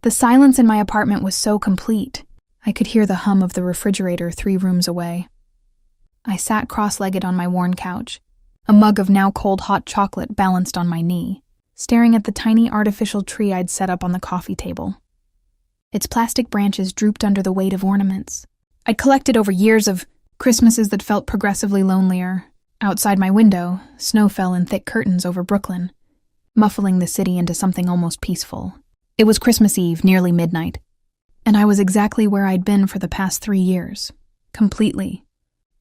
The silence in my apartment was so complete, I could hear the hum of the refrigerator 3 rooms away. I sat cross-legged on my worn couch, a mug of now cold hot chocolate balanced on my knee, staring at the tiny artificial tree I'd set up on the coffee table. Its plastic branches drooped under the weight of ornaments I'd collected over years of Christmases that felt progressively lonelier. Outside my window, snow fell in thick curtains over Brooklyn, muffling the city into something almost peaceful. It was Christmas Eve, nearly midnight, and I was exactly where I'd been for the past 3 years, completely,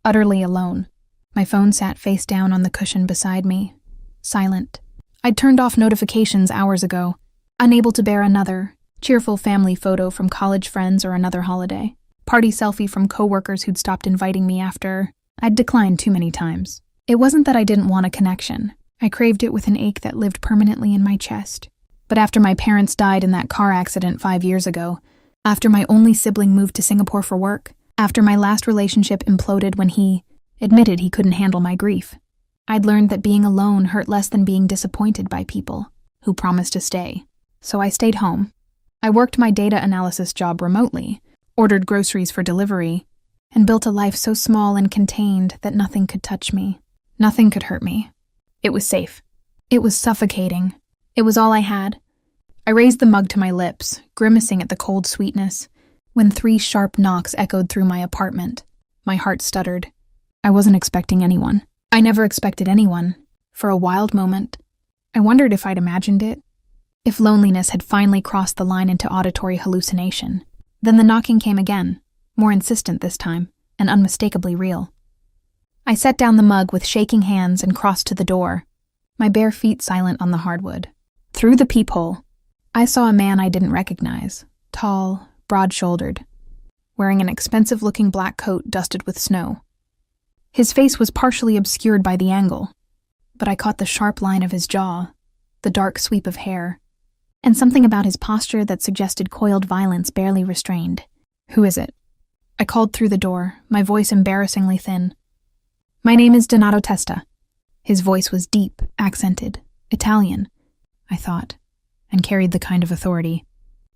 utterly alone. My phone sat face down on the cushion beside me, silent. I'd turned off notifications hours ago, unable to bear another cheerful family photo from college friends or another holiday, party selfie from coworkers who'd stopped inviting me after I'd declined too many times. It wasn't that I didn't want a connection. I craved it with an ache that lived permanently in my chest. But after my parents died in that car accident 5 years ago, after my only sibling moved to Singapore for work, after my last relationship imploded when he admitted he couldn't handle my grief, I'd learned that being alone hurt less than being disappointed by people who promised to stay. So I stayed home. I worked my data analysis job remotely, ordered groceries for delivery, and built a life so small and contained that nothing could touch me. Nothing could hurt me. It was safe. It was suffocating. It was all I had. I raised the mug to my lips, grimacing at the cold sweetness, when 3 sharp knocks echoed through my apartment. My heart stuttered. I wasn't expecting anyone. I never expected anyone. For a wild moment, I wondered if I'd imagined it, if loneliness had finally crossed the line into auditory hallucination. Then the knocking came again, more insistent this time, and unmistakably real. I set down the mug with shaking hands and crossed to the door, my bare feet silent on the hardwood. Through the peephole, I saw a man I didn't recognize, tall, broad-shouldered, wearing an expensive-looking black coat dusted with snow. His face was partially obscured by the angle, but I caught the sharp line of his jaw, the dark sweep of hair, and something about his posture that suggested coiled violence barely restrained. "Who is it?" I called through the door, my voice embarrassingly thin. "My name is Donato Testa." His voice was deep, accented, Italian, I thought, and carried the kind of authority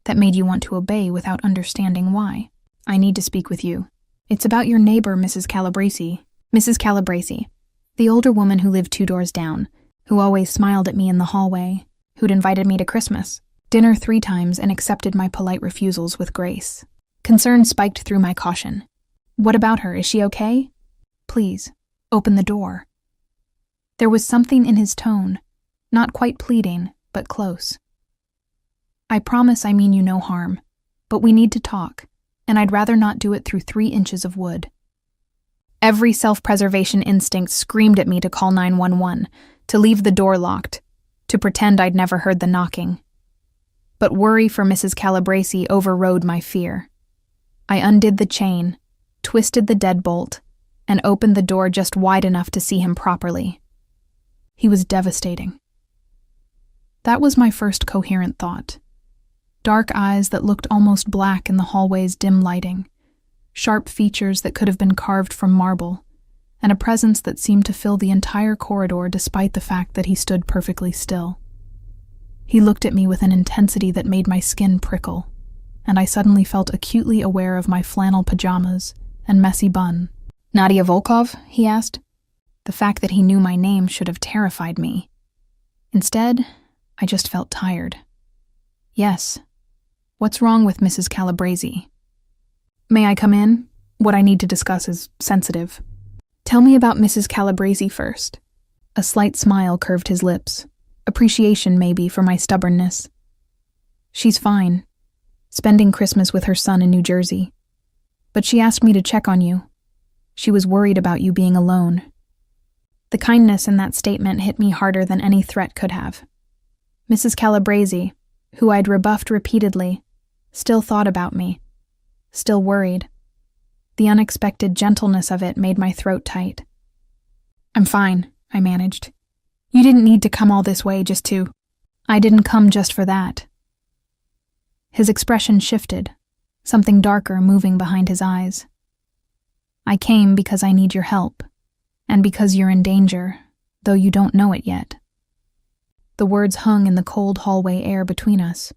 that made you want to obey without understanding why. "I need to speak with you. It's about your neighbor, Mrs. Calabresi." Mrs. Calabresi, the older woman who lived 2 doors down, who always smiled at me in the hallway, who'd invited me to Christmas dinner 3 times and accepted my polite refusals with grace. Concern spiked through my caution. "What about her? Is she okay? Please, open the door." There was something in his tone, not quite pleading, but close. "I promise I mean you no harm, but we need to talk, and I'd rather not do it through 3 inches of wood." Every self-preservation instinct screamed at me to call 911, to leave the door locked, to pretend I'd never heard the knocking. But worry for Mrs. Calabresi overrode my fear. I undid the chain, twisted the deadbolt, and opened the door just wide enough to see him properly. He was devastating. That was my first coherent thought. Dark eyes that looked almost black in the hallway's dim lighting, sharp features that could have been carved from marble, and a presence that seemed to fill the entire corridor despite the fact that he stood perfectly still. He looked at me with an intensity that made my skin prickle, and I suddenly felt acutely aware of my flannel pajamas and messy bun. "Nadia Volkov?" he asked. The fact that he knew my name should have terrified me. Instead, I just felt tired. "Yes. What's wrong with Mrs. Calabresi?" "May I come in? What I need to discuss is sensitive." "Tell me about Mrs. Calabresi first." A slight smile curved his lips. Appreciation, maybe, for my stubbornness. "She's fine. Spending Christmas with her son in New Jersey. But she asked me to check on you. She was worried about you being alone." The kindness in that statement hit me harder than any threat could have. Mrs. Calabresi, who I'd rebuffed repeatedly, still thought about me, still worried. The unexpected gentleness of it made my throat tight. "I'm fine," I managed. "You didn't need to come all this way just to—" "I didn't come just for that." His expression shifted, something darker moving behind his eyes. "I came because I need your help, and because you're in danger, though you don't know it yet." The words hung in the cold hallway air between us.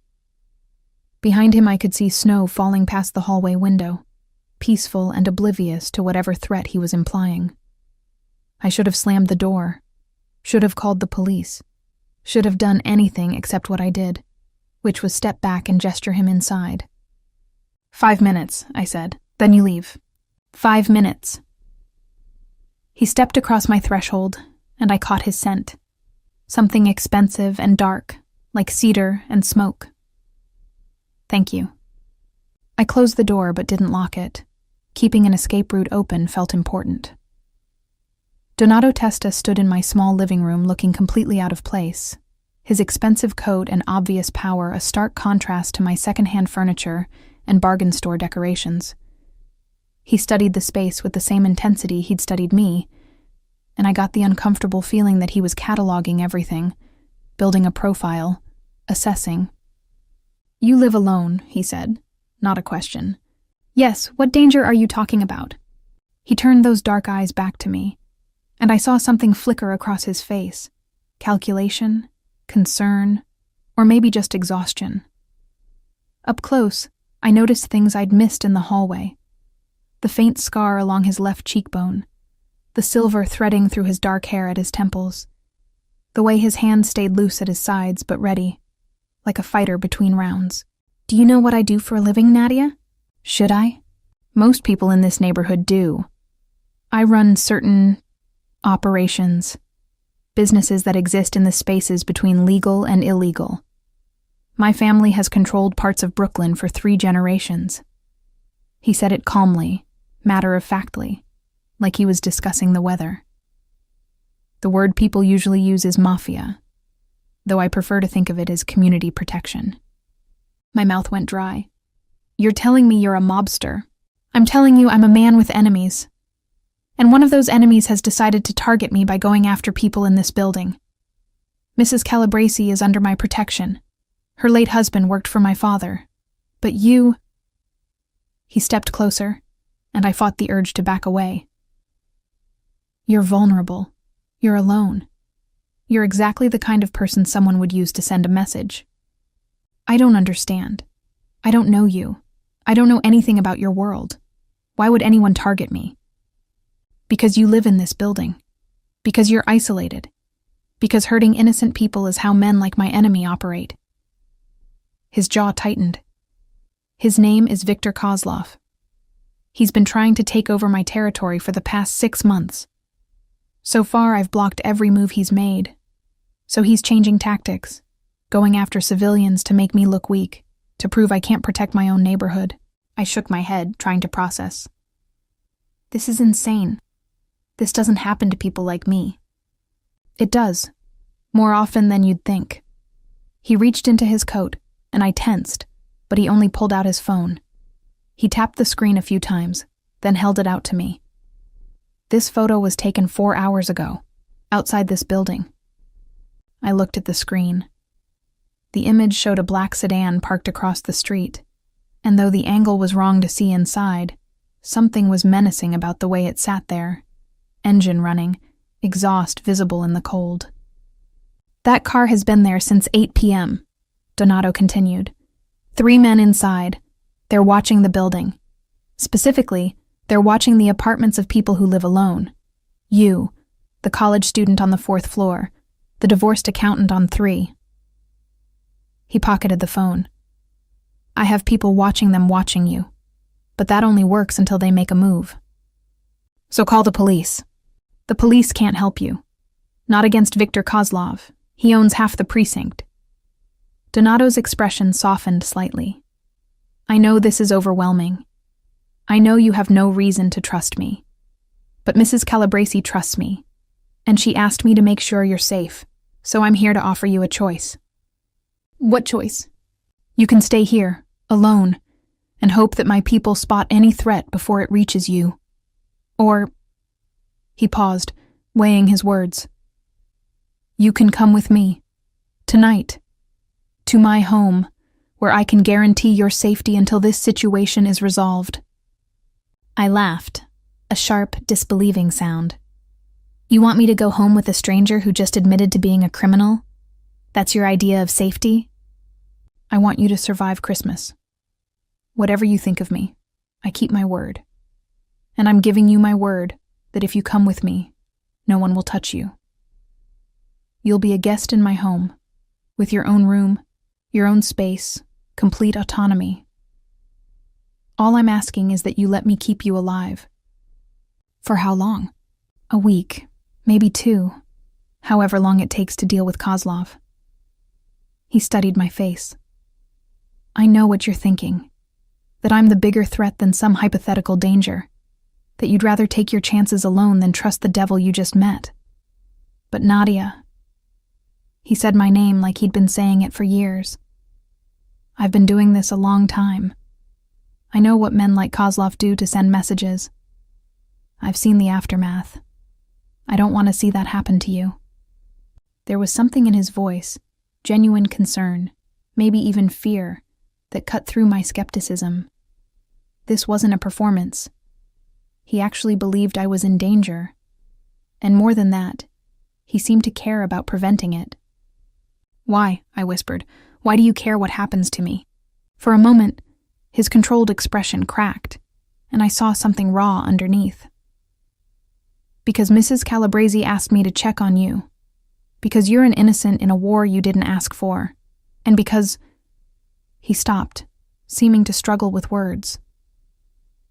Behind him I could see snow falling past the hallway window, peaceful and oblivious to whatever threat he was implying. I should have slammed the door, should have called the police, should have done anything except what I did, which was step back and gesture him inside. 5 minutes, I said. Then you leave. 5 minutes. He stepped across my threshold, and I caught his scent. Something expensive and dark, like cedar and smoke. Thank you. I closed the door but didn't lock it. Keeping an escape route open felt important. Donato Testa stood in my small living room looking completely out of place, his expensive coat and obvious power a stark contrast to my secondhand furniture and bargain store decorations. He studied the space with the same intensity he'd studied me, and I got the uncomfortable feeling that he was cataloging everything, building a profile, assessing. You live alone, he said, not a question. Yes, what danger are you talking about? He turned those dark eyes back to me, and I saw something flicker across his face. Calculation, concern, or maybe just exhaustion. Up close, I noticed things I'd missed in the hallway. The faint scar along his left cheekbone, the silver threading through his dark hair at his temples, the way his hands stayed loose at his sides but ready, like a fighter between rounds. Do you know what I do for a living, Nadia? Should I? Most people in this neighborhood do. I run certain operations, businesses that exist in the spaces between legal and illegal. My family has controlled parts of Brooklyn for 3 generations. He said it calmly, matter-of-factly, like he was discussing the weather. The word people usually use is mafia, though I prefer to think of it as community protection. My mouth went dry. You're telling me you're a mobster. I'm telling you I'm a man with enemies. And one of those enemies has decided to target me by going after people in this building. Mrs. Calabresi is under my protection. Her late husband worked for my father. But you... He stepped closer, and I fought the urge to back away. You're vulnerable. You're alone. You're exactly the kind of person someone would use to send a message. I don't understand. I don't know you. I don't know anything about your world. Why would anyone target me? Because you live in this building. Because you're isolated. Because hurting innocent people is how men like my enemy operate. His jaw tightened. His name is Viktor Kozlov. He's been trying to take over my territory for the past 6 months. So far, I've blocked every move he's made. So he's changing tactics, going after civilians to make me look weak, to prove I can't protect my own neighborhood. I shook my head, trying to process. This is insane. This doesn't happen to people like me. It does, more often than you'd think. He reached into his coat, and I tensed, but he only pulled out his phone. He tapped the screen a few times, then held it out to me. This photo was taken 4 hours ago, outside this building. I looked at the screen. The image showed a black sedan parked across the street, and though the angle was wrong to see inside, something was menacing about the way it sat there. Engine running, exhaust visible in the cold. That car has been there since 8 p.m., Donato continued. 3 men inside. They're watching the building. Specifically, they're watching the apartments of people who live alone. You, the college student on the 4th floor, the divorced accountant on 3. He pocketed the phone. I have people watching them watching you, but that only works until they make a move. So call the police. The police can't help you. Not against Viktor Kozlov. He owns half the precinct. Donato's expression softened slightly. I know this is overwhelming. I know you have no reason to trust me. But Mrs. Calabresi trusts me, and she asked me to make sure you're safe, so I'm here to offer you a choice. What choice? You can stay here, alone, and hope that my people spot any threat before it reaches you. Or... He paused, weighing his words. You can come with me, tonight, to my home, where I can guarantee your safety until this situation is resolved. I laughed, a sharp, disbelieving sound. You want me to go home with a stranger who just admitted to being a criminal? That's your idea of safety? I want you to survive Christmas. Whatever you think of me, I keep my word. And I'm giving you my word that if you come with me, no one will touch you. You'll be a guest in my home, with your own room, your own space, complete autonomy. All I'm asking is that you let me keep you alive. For how long? A week, maybe 2, however long it takes to deal with Kozlov. He studied my face. I know what you're thinking, that I'm the bigger threat than some hypothetical danger, that you'd rather take your chances alone than trust the devil you just met. But Nadia, he said my name like he'd been saying it for years. I've been doing this a long time. I know what men like Kozlov do to send messages. I've seen the aftermath. I don't want to see that happen to you. There was something in his voice, genuine concern, maybe even fear, that cut through my skepticism. This wasn't a performance. He actually believed I was in danger. And more than that, he seemed to care about preventing it. Why? I whispered. Why do you care what happens to me? For a moment, his controlled expression cracked, and I saw something raw underneath. Because Mrs. Calabrese asked me to check on you. Because you're an innocent in a war you didn't ask for. And because... He stopped, seeming to struggle with words.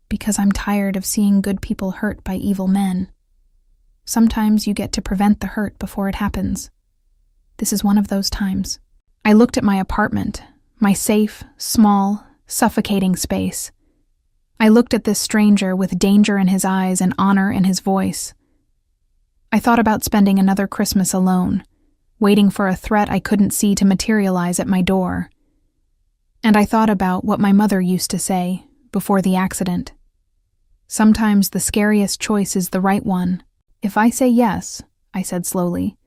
Because I'm tired of seeing good people hurt by evil men. Sometimes you get to prevent the hurt before it happens. This is one of those times. I looked at my apartment, my safe, small, suffocating space. I looked at this stranger with danger in his eyes and honor in his voice. I thought about spending another Christmas alone, waiting for a threat I couldn't see to materialize at my door. And I thought about what my mother used to say before the accident. Sometimes the scariest choice is the right one. If I say yes, I said slowly,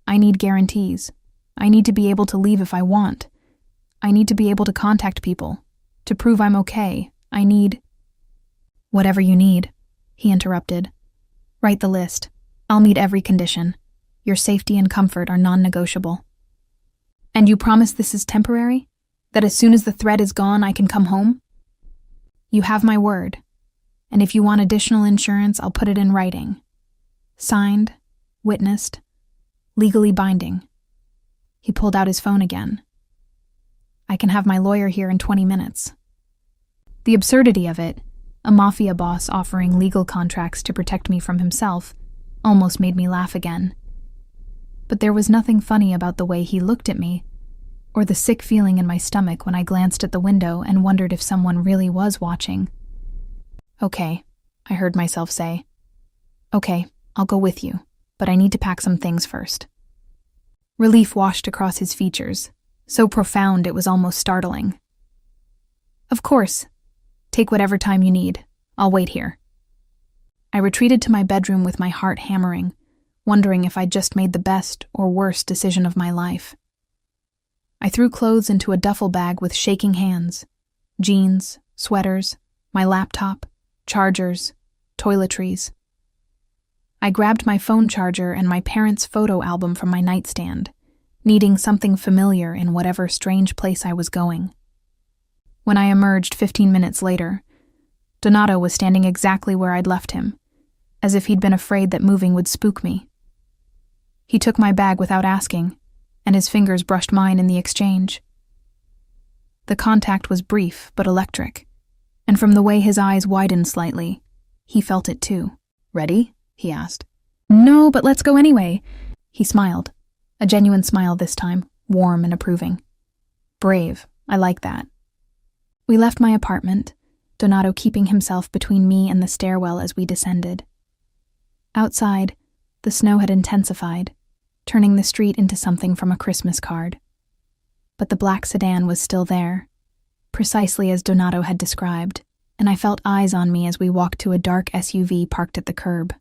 I need guarantees. I need to be able to leave if I want. I need to be able to contact people. To prove I'm okay, I need... Whatever you need, he interrupted. Write the list. I'll meet every condition. Your safety and comfort are non-negotiable. And you promise this is temporary? That as soon as the threat is gone, I can come home? You have my word. And if you want additional insurance, I'll put it in writing. Signed, witnessed, legally binding. He pulled out his phone again. I can have my lawyer here in 20 minutes. The absurdity of it, a Mafia boss offering legal contracts to protect me from himself, almost made me laugh again. But there was nothing funny about the way he looked at me, or the sick feeling in my stomach when I glanced at the window and wondered if someone really was watching. Okay, I heard myself say. Okay, I'll go with you, but I need to pack some things first. Relief washed across his features, so profound it was almost startling. Of course. Take whatever time you need. I'll wait here. I retreated to my bedroom with my heart hammering, wondering if I'd just made the best or worst decision of my life. I threw clothes into a duffel bag with shaking hands. Jeans, sweaters, my laptop, chargers, toiletries. I grabbed my phone charger and my parents' photo album from my nightstand, needing something familiar in whatever strange place I was going. When I emerged 15 minutes later, Donato was standing exactly where I'd left him, as if he'd been afraid that moving would spook me. He took my bag without asking, and his fingers brushed mine in the exchange. The contact was brief but electric, and from the way his eyes widened slightly, he felt it too. Ready? He asked. No, but let's go anyway. He smiled, a genuine smile this time, warm and approving. Brave, I like that. We left my apartment, Donato keeping himself between me and the stairwell as we descended. Outside, the snow had intensified, turning the street into something from a Christmas card. But the black sedan was still there, precisely as Donato had described, and I felt eyes on me as we walked to a dark SUV parked at the curb.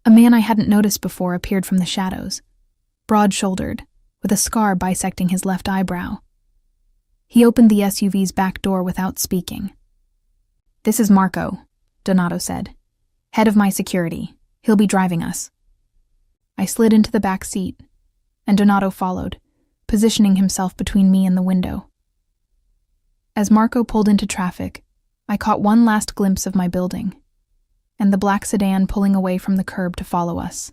A man I hadn't noticed before appeared from the shadows, broad-shouldered, with a scar bisecting his left eyebrow. He opened the SUV's back door without speaking. This is Marco, Donato said. Head of my security. He'll be driving us. I slid into the back seat, and Donato followed, positioning himself between me and the window. As Marco pulled into traffic, I caught one last glimpse of my building, and the black sedan pulling away from the curb to follow us.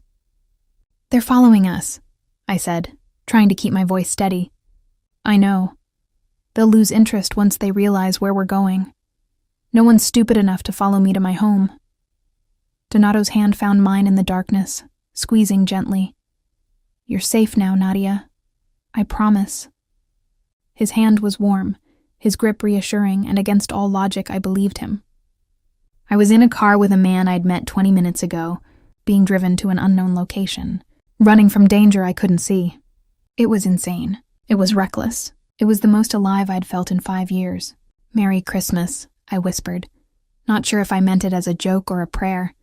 "They're following us," I said, trying to keep my voice steady. "I know. They'll lose interest once they realize where we're going. No one's stupid enough to follow me to my home." Donato's hand found mine in the darkness, squeezing gently. "You're safe now, Nadia. I promise." His hand was warm, his grip reassuring, and against all logic, I believed him. I was in a car with a man I'd met 20 minutes ago, being driven to an unknown location, running from danger I couldn't see. It was insane. It was reckless. It was the most alive I'd felt in 5 years. "Merry Christmas," I whispered, not sure if I meant it as a joke or a prayer.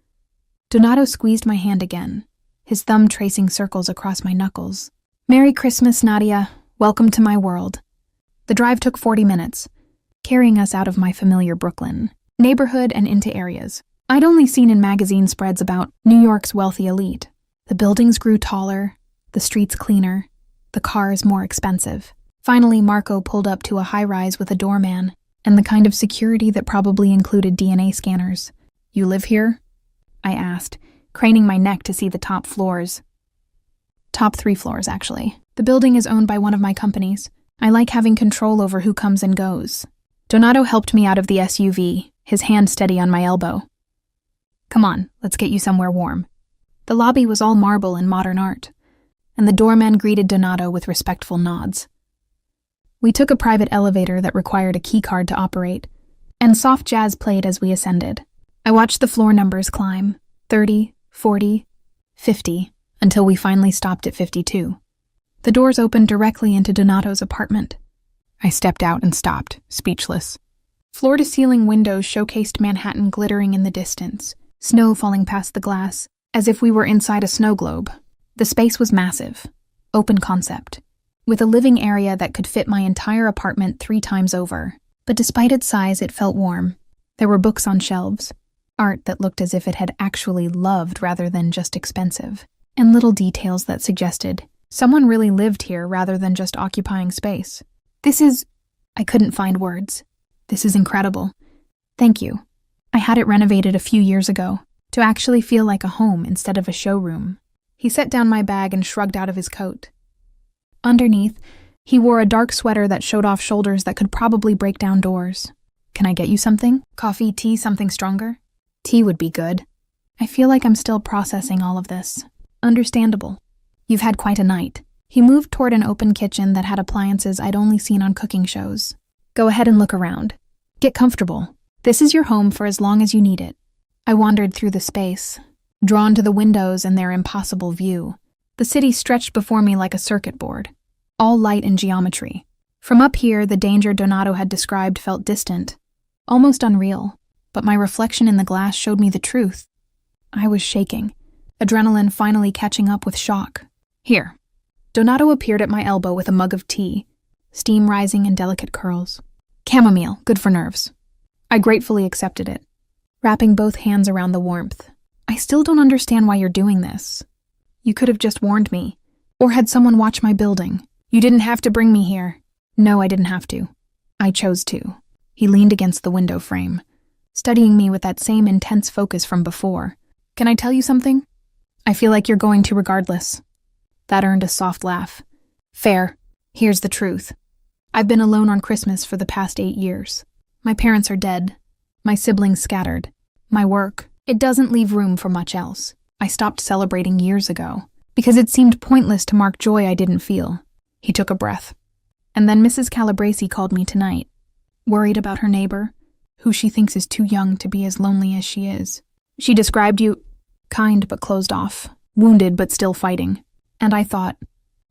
Donato squeezed my hand again, his thumb tracing circles across my knuckles. "Merry Christmas, Nadia. Welcome to my world." The drive took 40 minutes, carrying us out of my familiar Brooklyn neighborhood and into areas I'd only seen in magazine spreads about New York's wealthy elite. The buildings grew taller, the streets cleaner, the cars more expensive. Finally, Marco pulled up to a high-rise with a doorman and the kind of security that probably included DNA scanners. "You live here?" I asked, craning my neck to see the top floors. Top 3 floors, actually. "The building is owned by one of my companies. I like having control over who comes and goes." Donato helped me out of the SUV, his hand steady on my elbow. "Come on, let's get you somewhere warm." The lobby was all marble and modern art, and the doorman greeted Donato with respectful nods. We took a private elevator that required a keycard to operate, and soft jazz played as we ascended. I watched the floor numbers climb, 30, 40, 50, until we finally stopped at 52. The doors opened directly into Donato's apartment. I stepped out and stopped, speechless. Floor-to-ceiling windows showcased Manhattan glittering in the distance, snow falling past the glass, as if we were inside a snow globe. The space was massive, open concept, with a living area that could fit my entire apartment 3 times over. But despite its size, it felt warm. There were books on shelves, art that looked as if it had actually loved rather than just expensive, and little details that suggested someone really lived here rather than just occupying space. I couldn't find words. "This is incredible. Thank you. I had it renovated a few years ago, to actually feel like a home instead of a showroom." He set down my bag and shrugged out of his coat. Underneath, he wore a dark sweater that showed off shoulders that could probably break down doors. "Can I get you something? Coffee, tea, something stronger?" "Tea would be good. I feel like I'm still processing all of this." "Understandable. You've had quite a night." He moved toward an open kitchen that had appliances I'd only seen on cooking shows. "Go ahead and look around. Get comfortable. This is your home for as long as you need it." I wandered through the space, drawn to the windows and their impossible view. The city stretched before me like a circuit board, all light and geometry. From up here, the danger Donato had described felt distant, almost unreal, but my reflection in the glass showed me the truth. I was shaking, adrenaline finally catching up with shock. "Here." Donato appeared at my elbow with a mug of tea, steam rising in delicate curls. "Chamomile, good for nerves." I gratefully accepted it, wrapping both hands around the warmth. "I still don't understand why you're doing this. You could have just warned me, or had someone watch my building. You didn't have to bring me here." "No, I didn't have to. I chose to." He leaned against the window frame, studying me with that same intense focus from before. "Can I tell you something? I feel like you're going to regardless." That earned a soft laugh. "Fair. Here's the truth. I've been alone on Christmas for the past 8 years. My parents are dead. My siblings scattered. My work, it doesn't leave room for much else. I stopped celebrating years ago, because it seemed pointless to mark joy I didn't feel." He took a breath. "And then Mrs. Calabresi called me tonight, worried about her neighbor, who she thinks is too young to be as lonely as she is. She described you kind but closed off, wounded but still fighting. And I thought,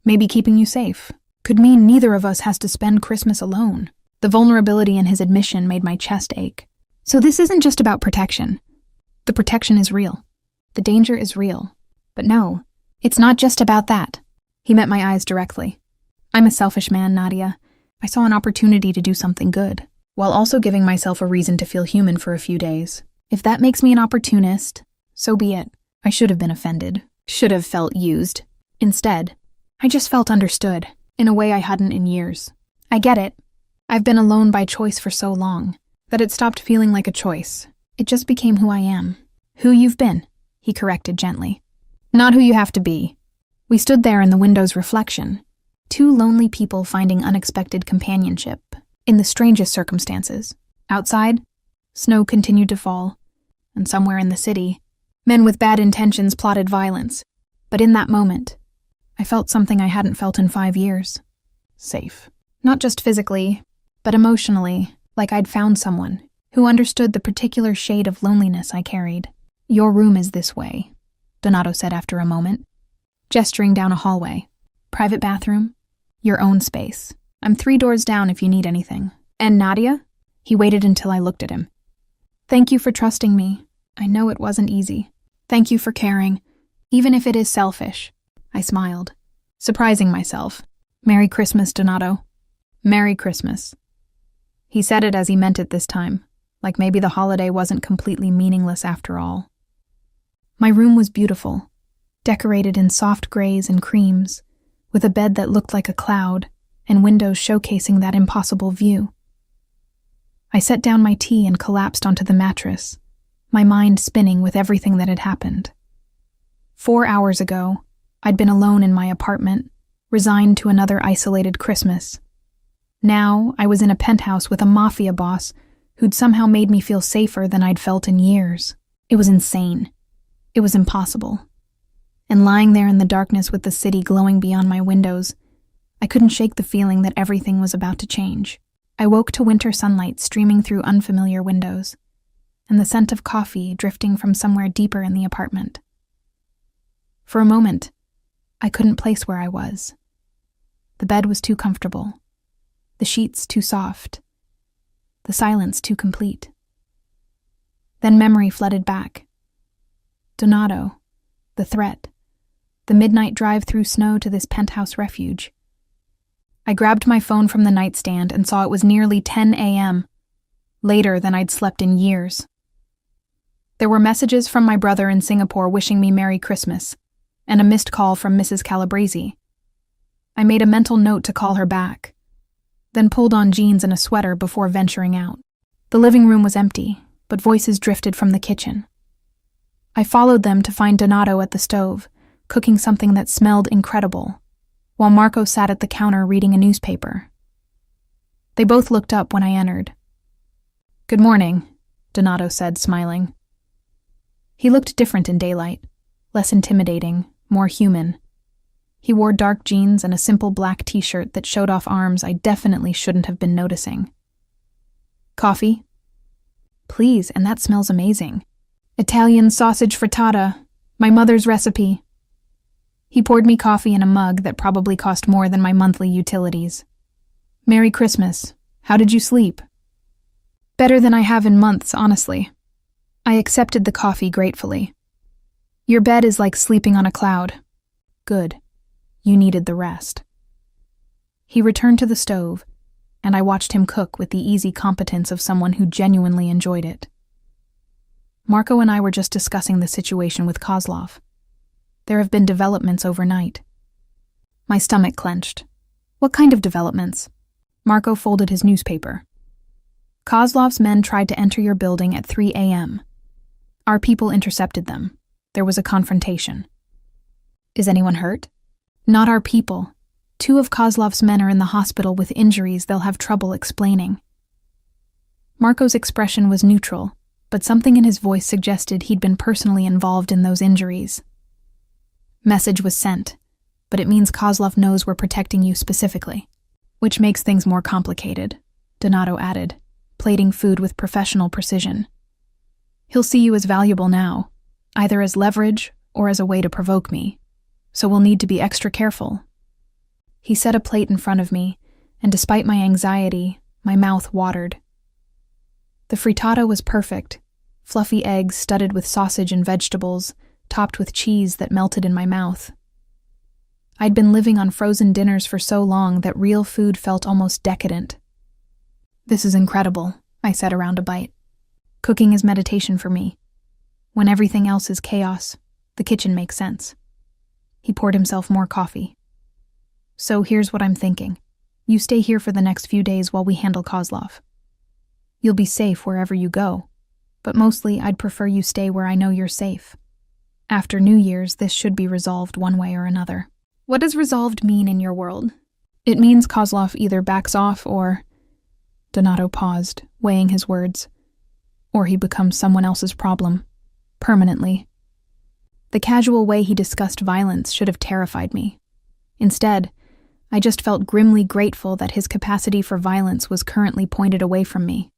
maybe keeping you safe could mean neither of us has to spend Christmas alone." The vulnerability in his admission made my chest ache. "So this isn't just about protection. The protection is real. The danger is real. But no, it's not just about that." He met my eyes directly. "I'm a selfish man, Nadia. I saw an opportunity to do something good, while also giving myself a reason to feel human for a few days. If that makes me an opportunist, so be it. I should have been offended, should have felt used. Instead, I just felt understood. in a way I hadn't in years. I get it. I've been alone by choice for so long that it stopped feeling like a choice. It just became who I am. Who you've been, he corrected gently. Not who you have to be. We stood there in the window's reflection, two lonely people finding unexpected companionship in the strangest circumstances. Outside, snow continued to fall, and somewhere in the city, men with bad intentions plotted violence. But in that moment, I felt something I hadn't felt in 5 years. Safe. Not just physically, but emotionally, like I'd found someone who understood the particular shade of loneliness I carried. Your room is this way, Donato said after a moment, gesturing down a hallway. Private bathroom, your own space. I'm 3 doors down if you need anything. And Nadia? He waited until I looked at him. Thank you for trusting me. I know it wasn't easy. Thank you for caring, even if it is selfish. I smiled, surprising myself. Merry Christmas, Donato. Merry Christmas. He said it as he meant it this time, like maybe the holiday wasn't completely meaningless after all. My room was beautiful, decorated in soft grays and creams, with a bed that looked like a cloud and windows showcasing that impossible view. I set down my tea and collapsed onto the mattress, my mind spinning with everything that had happened. 4 hours ago, I'd been alone in my apartment, resigned to another isolated Christmas. Now, I was in a penthouse with a Mafia boss who'd somehow made me feel safer than I'd felt in years. It was insane. It was impossible. And lying there in the darkness with the city glowing beyond my windows, I couldn't shake the feeling that everything was about to change. I woke to winter sunlight streaming through unfamiliar windows, and the scent of coffee drifting from somewhere deeper in the apartment. For a moment, I couldn't place where I was. The bed was too comfortable, the sheets too soft, the silence too complete. Then memory flooded back. Donato, the threat, the midnight drive through snow to this penthouse refuge. I grabbed my phone from the nightstand and saw it was nearly 10 a.m., later than I'd slept in years. There were messages from my brother in Singapore wishing me Merry Christmas, and a missed call from Mrs. Calabresi. I made a mental note to call her back, then pulled on jeans and a sweater before venturing out. The living room was empty, but voices drifted from the kitchen. I followed them to find Donato at the stove, cooking something that smelled incredible, while Marco sat at the counter reading a newspaper. They both looked up when I entered. Good morning, Donato said, smiling. He looked different in daylight, less intimidating, more human. He wore dark jeans and a simple black t-shirt that showed off arms I definitely shouldn't have been noticing. Coffee? Please, and that smells amazing. Italian sausage frittata, my mother's recipe. He poured me coffee in a mug that probably cost more than my monthly utilities. Merry Christmas. How did you sleep? Better than I have in months, honestly. I accepted the coffee gratefully. Your bed is like sleeping on a cloud. Good. You needed the rest. He returned to the stove, and I watched him cook with the easy competence of someone who genuinely enjoyed it. Marco and I were just discussing the situation with Kozlov. There have been developments overnight. My stomach clenched. What kind of developments? Marco folded his newspaper. Kozlov's men tried to enter your building at 3 a.m. Our people intercepted them. There was a confrontation. Is anyone hurt? Not our people. 2 of Kozlov's men are in the hospital with injuries they'll have trouble explaining. Marco's expression was neutral, but something in his voice suggested he'd been personally involved in those injuries. Message was sent, but it means Kozlov knows we're protecting you specifically, which makes things more complicated, Donato added, plating food with professional precision. He'll see you as valuable now, either as leverage or as a way to provoke me, so we'll need to be extra careful. He set a plate in front of me, and despite my anxiety, my mouth watered. The frittata was perfect, fluffy eggs studded with sausage and vegetables, topped with cheese that melted in my mouth. I'd been living on frozen dinners for so long that real food felt almost decadent. This is incredible, I said around a bite. Cooking is meditation for me. When everything else is chaos, the kitchen makes sense. He poured himself more coffee. So here's what I'm thinking. You stay here for the next few days while we handle Kozlov. You'll be safe wherever you go, but mostly I'd prefer you stay where I know you're safe. After New Year's, this should be resolved one way or another. What does resolved mean in your world? It means Kozlov either backs off or... Donato paused, weighing his words. Or he becomes someone else's problem. Permanently. The casual way he discussed violence should have terrified me. Instead, I just felt grimly grateful that his capacity for violence was currently pointed away from me.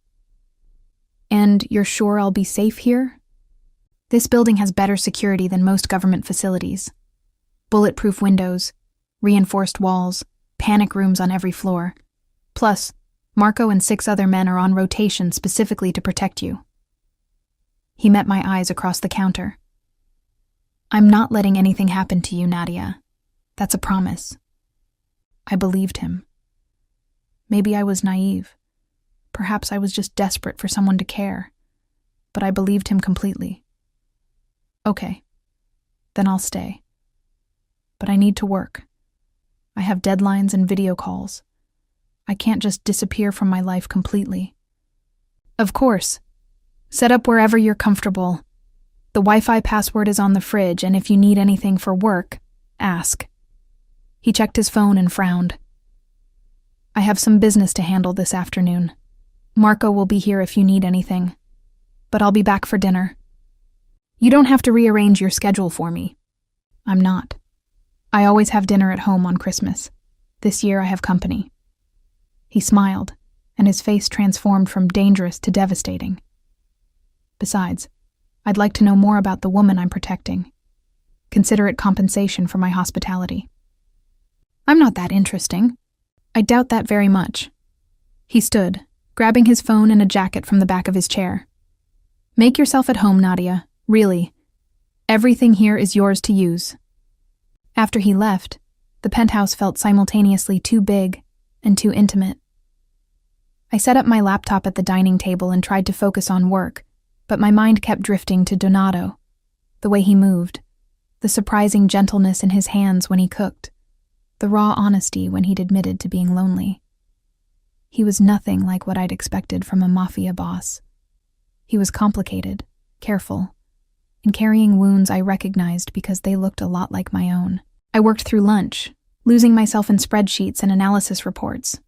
And you're sure I'll be safe here? This building has better security than most government facilities. Bulletproof windows, reinforced walls, panic rooms on every floor. Plus, Marco and 6 other men are on rotation specifically to protect you. He met my eyes across the counter. I'm not letting anything happen to you, Nadia. That's a promise. I believed him. Maybe I was naive. Perhaps I was just desperate for someone to care. But I believed him completely. Okay, then I'll stay. But I need to work. I have deadlines and video calls. I can't just disappear from my life completely. Of course. Set up wherever you're comfortable. The Wi-Fi password is on the fridge, and if you need anything for work, ask. He checked his phone and frowned. I have some business to handle this afternoon. Marco will be here if you need anything. But I'll be back for dinner. You don't have to rearrange your schedule for me. I'm not. I always have dinner at home on Christmas. This year I have company. He smiled, and his face transformed from dangerous to devastating. Besides, I'd like to know more about the woman I'm protecting. Consider it compensation for my hospitality. I'm not that interesting. I doubt that very much. He stood, grabbing his phone and a jacket from the back of his chair. Make yourself at home, Nadia. Really. Everything here is yours to use. After he left, the penthouse felt simultaneously too big and too intimate. I set up my laptop at the dining table and tried to focus on work, but my mind kept drifting to Donato, the way he moved, the surprising gentleness in his hands when he cooked, the raw honesty when he'd admitted to being lonely. He was nothing like what I'd expected from a Mafia boss. He was complicated, careful, and carrying wounds I recognized because they looked a lot like my own. I worked through lunch, losing myself in spreadsheets and analysis reports.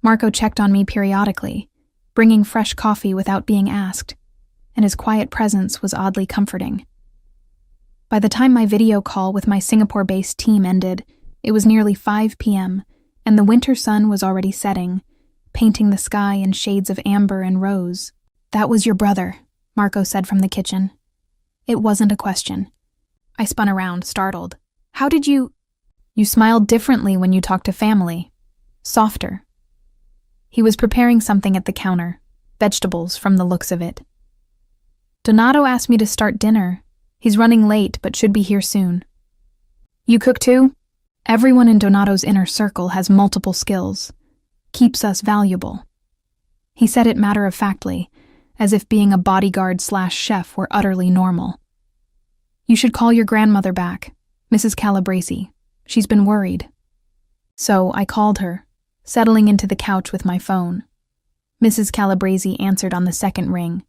Marco checked on me periodically, bringing fresh coffee without being asked, and his quiet presence was oddly comforting. By the time my video call with my Singapore-based team ended, it was nearly 5 p.m., and the winter sun was already setting, painting the sky in shades of amber and rose. That was your brother, Marco said from the kitchen. It wasn't a question. I spun around, startled. How did you... You smiled differently when you talked to family. Softer. He was preparing something at the counter, vegetables from the looks of it. Donato asked me to start dinner. He's running late, but should be here soon. You cook too? Everyone in Donato's inner circle has multiple skills. Keeps us valuable. He said it matter-of-factly, as if being a bodyguard/chef were utterly normal. You should call your grandmother back, Mrs. Calabresi. She's been worried. So I called her, settling into the couch with my phone. Mrs. Calabresi answered on the second ring,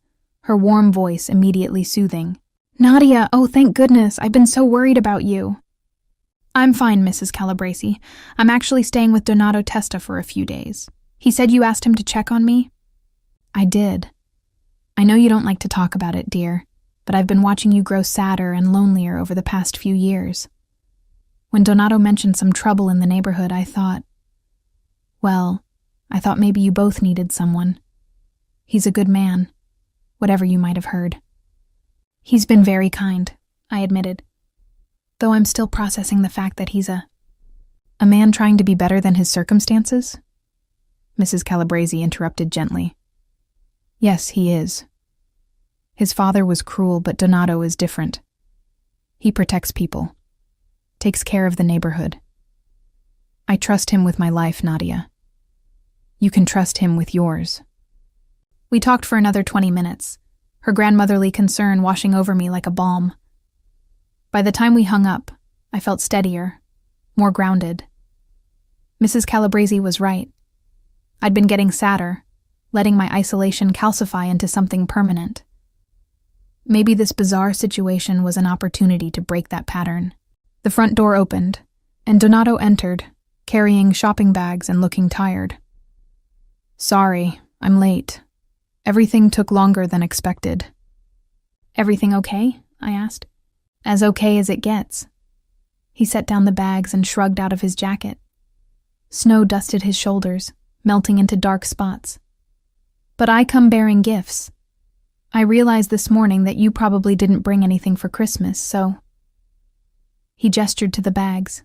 her warm voice immediately soothing. Nadia, oh thank goodness, I've been so worried about you. I'm fine, Mrs. Calabresi. I'm actually staying with Donato Testa for a few days. He said you asked him to check on me? I did. I know you don't like to talk about it, dear, but I've been watching you grow sadder and lonelier over the past few years. When Donato mentioned some trouble in the neighborhood, I thought maybe you both needed someone. He's a good man, whatever you might have heard. He's been very kind, I admitted, though I'm still processing the fact that he's a man trying to be better than his circumstances? Mrs. Calabresi interrupted gently. Yes, he is. His father was cruel, but Donato is different. He protects people, takes care of the neighborhood. I trust him with my life, Nadia. You can trust him with yours. We talked for another 20 minutes, her grandmotherly concern washing over me like a balm. By the time we hung up, I felt steadier, more grounded. Mrs. Calabrese was right. I'd been getting sadder, letting my isolation calcify into something permanent. Maybe this bizarre situation was an opportunity to break that pattern. The front door opened, and Donato entered, carrying shopping bags and looking tired. "Sorry, I'm late. Everything took longer than expected." "Everything okay?" I asked. "As okay as it gets." He set down the bags and shrugged out of his jacket. Snow dusted his shoulders, melting into dark spots. "But I come bearing gifts. I realized this morning that you probably didn't bring anything for Christmas, so..." He gestured to the bags.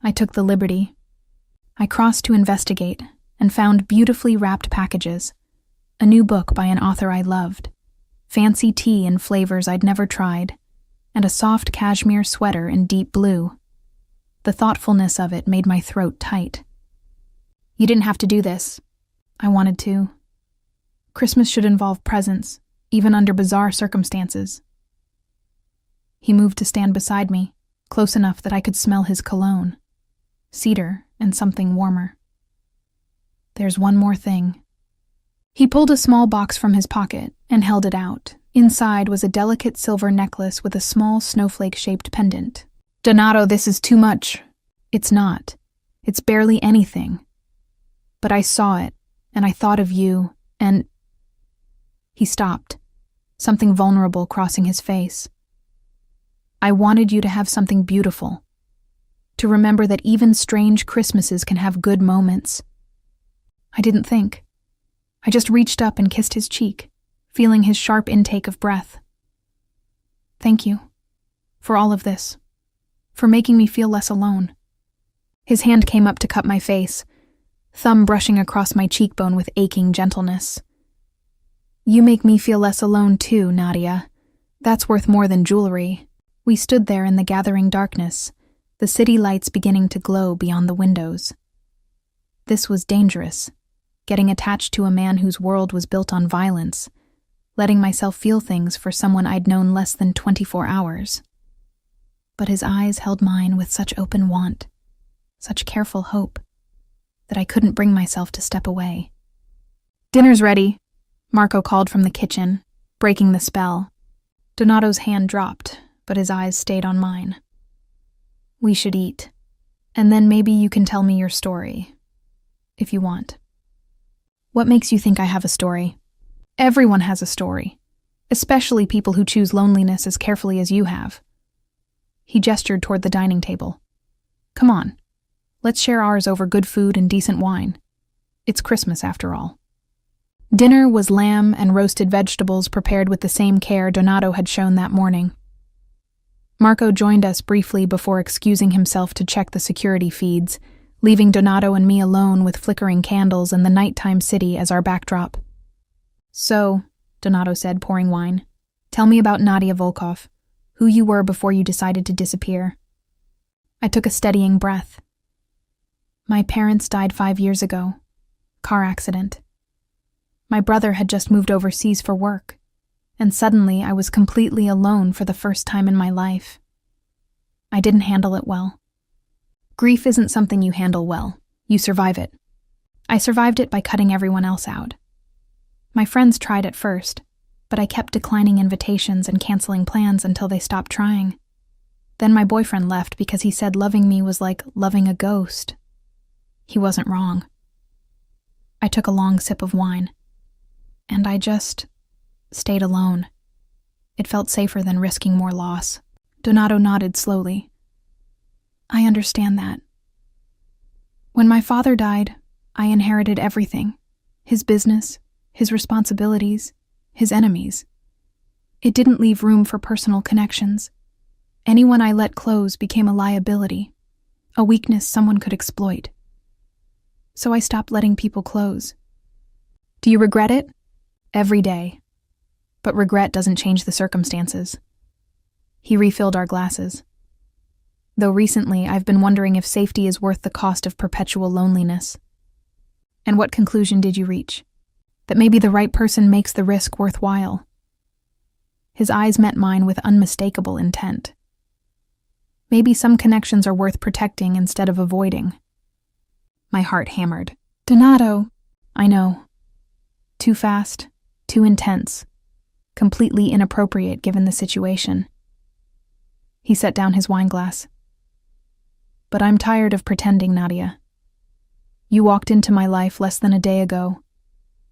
I took the liberty. I crossed to investigate and found beautifully wrapped packages, a new book by an author I loved, fancy tea in flavors I'd never tried, and a soft cashmere sweater in deep blue. The thoughtfulness of it made my throat tight. "You didn't have to do this." I wanted to. Christmas should involve presents, even under bizarre circumstances. He moved to stand beside me, close enough that I could smell his cologne, cedar and something warmer. "There's one more thing." He pulled a small box from his pocket and held it out. Inside was a delicate silver necklace with a small snowflake-shaped pendant. "Donato, this is too much." "It's not. It's barely anything. But I saw it, and I thought of you, and..." He stopped, something vulnerable crossing his face. "I wanted you to have something beautiful, to remember that even strange Christmases can have good moments." I didn't think. I just reached up and kissed his cheek, feeling his sharp intake of breath. "Thank you for all of this, for making me feel less alone." His hand came up to cup my face, thumb brushing across my cheekbone with aching gentleness. "You make me feel less alone too, Nadia. That's worth more than jewelry." We stood there in the gathering darkness, the city lights beginning to glow beyond the windows. This was dangerous, getting attached to a man whose world was built on violence, letting myself feel things for someone I'd known less than 24 hours. But his eyes held mine with such open want, such careful hope, that I couldn't bring myself to step away. "Dinner's ready," Marco called from the kitchen, breaking the spell. Donato's hand dropped, but his eyes stayed on mine. "We should eat, and then maybe you can tell me your story, if you want." "What makes you think I have a story?" "Everyone has a story, especially people who choose loneliness as carefully as you have." He gestured toward the dining table. "Come on, let's share ours over good food and decent wine. It's Christmas after all." Dinner was lamb and roasted vegetables prepared with the same care Donato had shown that morning. Marco joined us briefly before excusing himself to check the security feeds, leaving Donato and me alone with flickering candles and the nighttime city as our backdrop. "So," Donato said, pouring wine, "tell me about Nadia Volkov, who you were before you decided to disappear." I took a steadying breath. "My parents died 5 years ago. Car accident. My brother had just moved overseas for work, and suddenly I was completely alone for the first time in my life. I didn't handle it well. Grief isn't something you handle well. You survive it. I survived it by cutting everyone else out. My friends tried at first, but I kept declining invitations and canceling plans until they stopped trying. Then my boyfriend left because he said loving me was like loving a ghost. He wasn't wrong." I took a long sip of wine, and I just stayed alone. It felt safer than risking more loss. Donato nodded slowly. "I understand that. When my father died, I inherited everything. His business, his responsibilities, his enemies. It didn't leave room for personal connections. Anyone I let close became a liability, a weakness someone could exploit. So I stopped letting people close." "Do you regret it?" "Every day. But regret doesn't change the circumstances." He refilled our glasses. "Though recently I've been wondering if safety is worth the cost of perpetual loneliness." "And what conclusion did you reach?" "That maybe the right person makes the risk worthwhile." His eyes met mine with unmistakable intent. "Maybe some connections are worth protecting instead of avoiding." My heart hammered. Donato! I know. Too fast, too intense, completely inappropriate given the situation. He set down his wineglass. But I'm tired of pretending, Nadia. You walked into my life less than a day ago,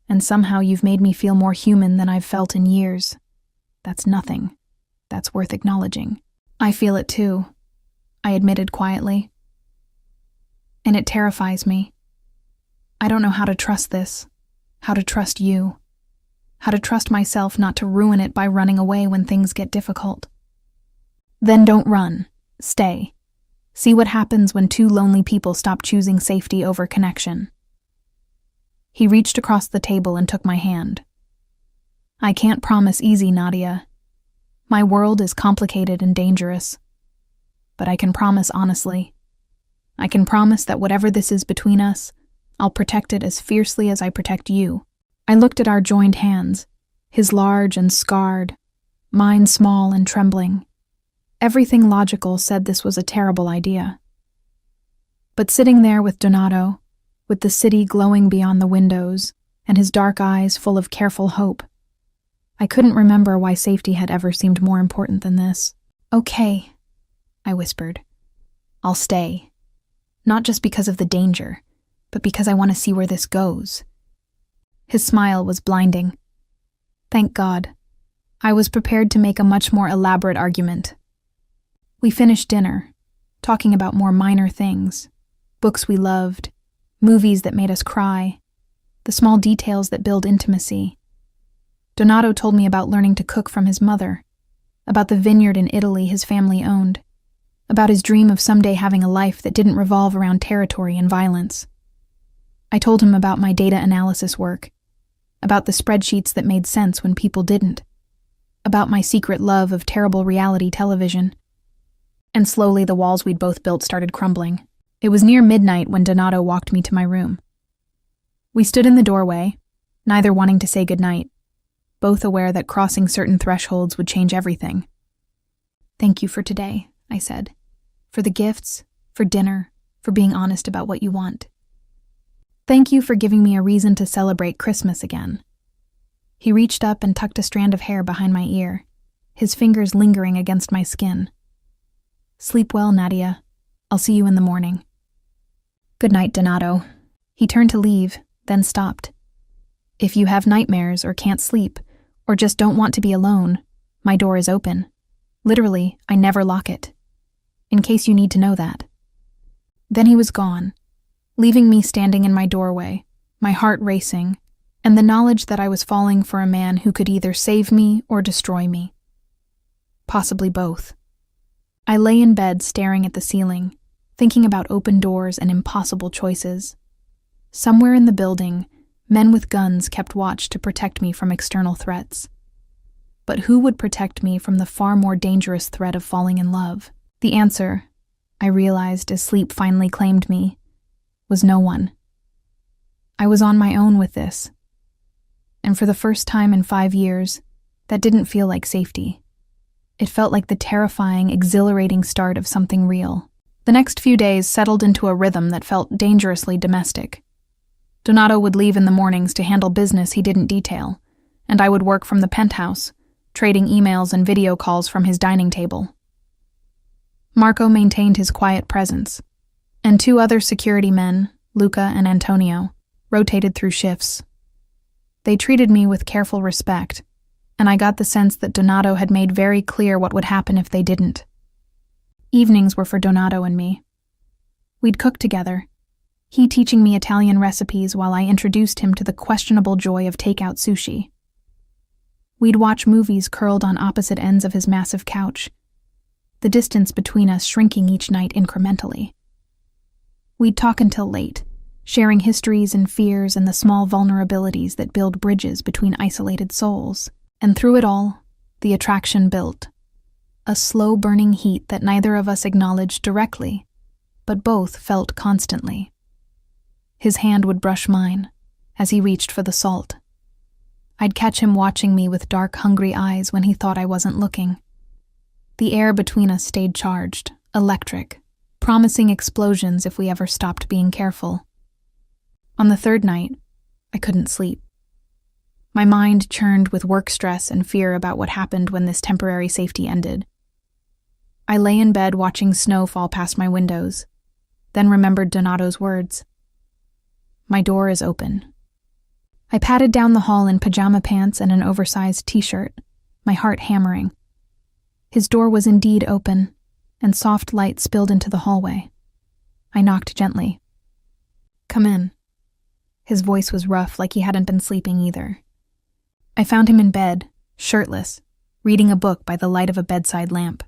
and somehow you've made me feel more human than I've felt in years. That's nothing. That's worth acknowledging. I feel it too, I admitted quietly. And it terrifies me. I don't know how to trust this, how to trust you, how to trust myself not to ruin it by running away when things get difficult. Then don't run. Stay. See what happens when two lonely people stop choosing safety over connection. He reached across the table and took my hand. I can't promise easy, Nadia. My world is complicated and dangerous. But I can promise honestly. I can promise that whatever this is between us, I'll protect it as fiercely as I protect you. I looked at our joined hands, his large and scarred, mine small and trembling. Everything logical said this was a terrible idea. But sitting there with Donato, with the city glowing beyond the windows, and his dark eyes full of careful hope, I couldn't remember why safety had ever seemed more important than this. Okay, I whispered. I'll stay. Not just because of the danger, but because I want to see where this goes. His smile was blinding. Thank God. I was prepared to make a much more elaborate argument. We finished dinner, talking about more minor things, books we loved, movies that made us cry, the small details that build intimacy. Donato told me about learning to cook from his mother, about the vineyard in Italy his family owned, about his dream of someday having a life that didn't revolve around territory and violence. I told him about my data analysis work, about the spreadsheets that made sense when people didn't, about my secret love of terrible reality television. And slowly the walls we'd both built started crumbling. It was near midnight when Donato walked me to my room. We stood in the doorway, neither wanting to say goodnight, both aware that crossing certain thresholds would change everything. Thank you for today, I said. For the gifts, for dinner, for being honest about what you want. Thank you for giving me a reason to celebrate Christmas again. He reached up and tucked a strand of hair behind my ear, his fingers lingering against my skin. Sleep well, Nadia. I'll see you in the morning. Good night, Donato. He turned to leave, then stopped. If you have nightmares or can't sleep, or just don't want to be alone, my door is open. Literally, I never lock it. In case you need to know that. Then he was gone, leaving me standing in my doorway, my heart racing, and the knowledge that I was falling for a man who could either save me or destroy me. Possibly both. I lay in bed staring at the ceiling, thinking about open doors and impossible choices. Somewhere in the building, men with guns kept watch to protect me from external threats. But who would protect me from the far more dangerous threat of falling in love? The answer, I realized as sleep finally claimed me, was no one. I was on my own with this. And for the first time in 5 years, that didn't feel like safety. It felt like the terrifying, exhilarating start of something real. The next few days settled into a rhythm that felt dangerously domestic. Donato would leave in the mornings to handle business he didn't detail, and I would work from the penthouse, trading emails and video calls from his dining table. Marco maintained his quiet presence, and 2 other security men, Luca and Antonio, rotated through shifts. They treated me with careful respect, and I got the sense that Donato had made very clear what would happen if they didn't. Evenings were for Donato and me. We'd cook together, he teaching me Italian recipes while I introduced him to the questionable joy of takeout sushi. We'd watch movies curled on opposite ends of his massive couch, the distance between us shrinking each night incrementally. We'd talk until late, sharing histories and fears and the small vulnerabilities that build bridges between isolated souls. And through it all, the attraction built. A slow-burning heat that neither of us acknowledged directly, but both felt constantly. His hand would brush mine as he reached for the salt. I'd catch him watching me with dark, hungry eyes when he thought I wasn't looking. The air between us stayed charged, electric, promising explosions if we ever stopped being careful. On the third night, I couldn't sleep. My mind churned with work stress and fear about what happened when this temporary safety ended. I lay in bed watching snow fall past my windows, then remembered Donato's words. My door is open. I padded down the hall in pajama pants and an oversized t-shirt, my heart hammering. His door was indeed open, and soft light spilled into the hallway. I knocked gently. "Come in." His voice was rough, like he hadn't been sleeping either. I found him in bed, shirtless, reading a book by the light of a bedside lamp.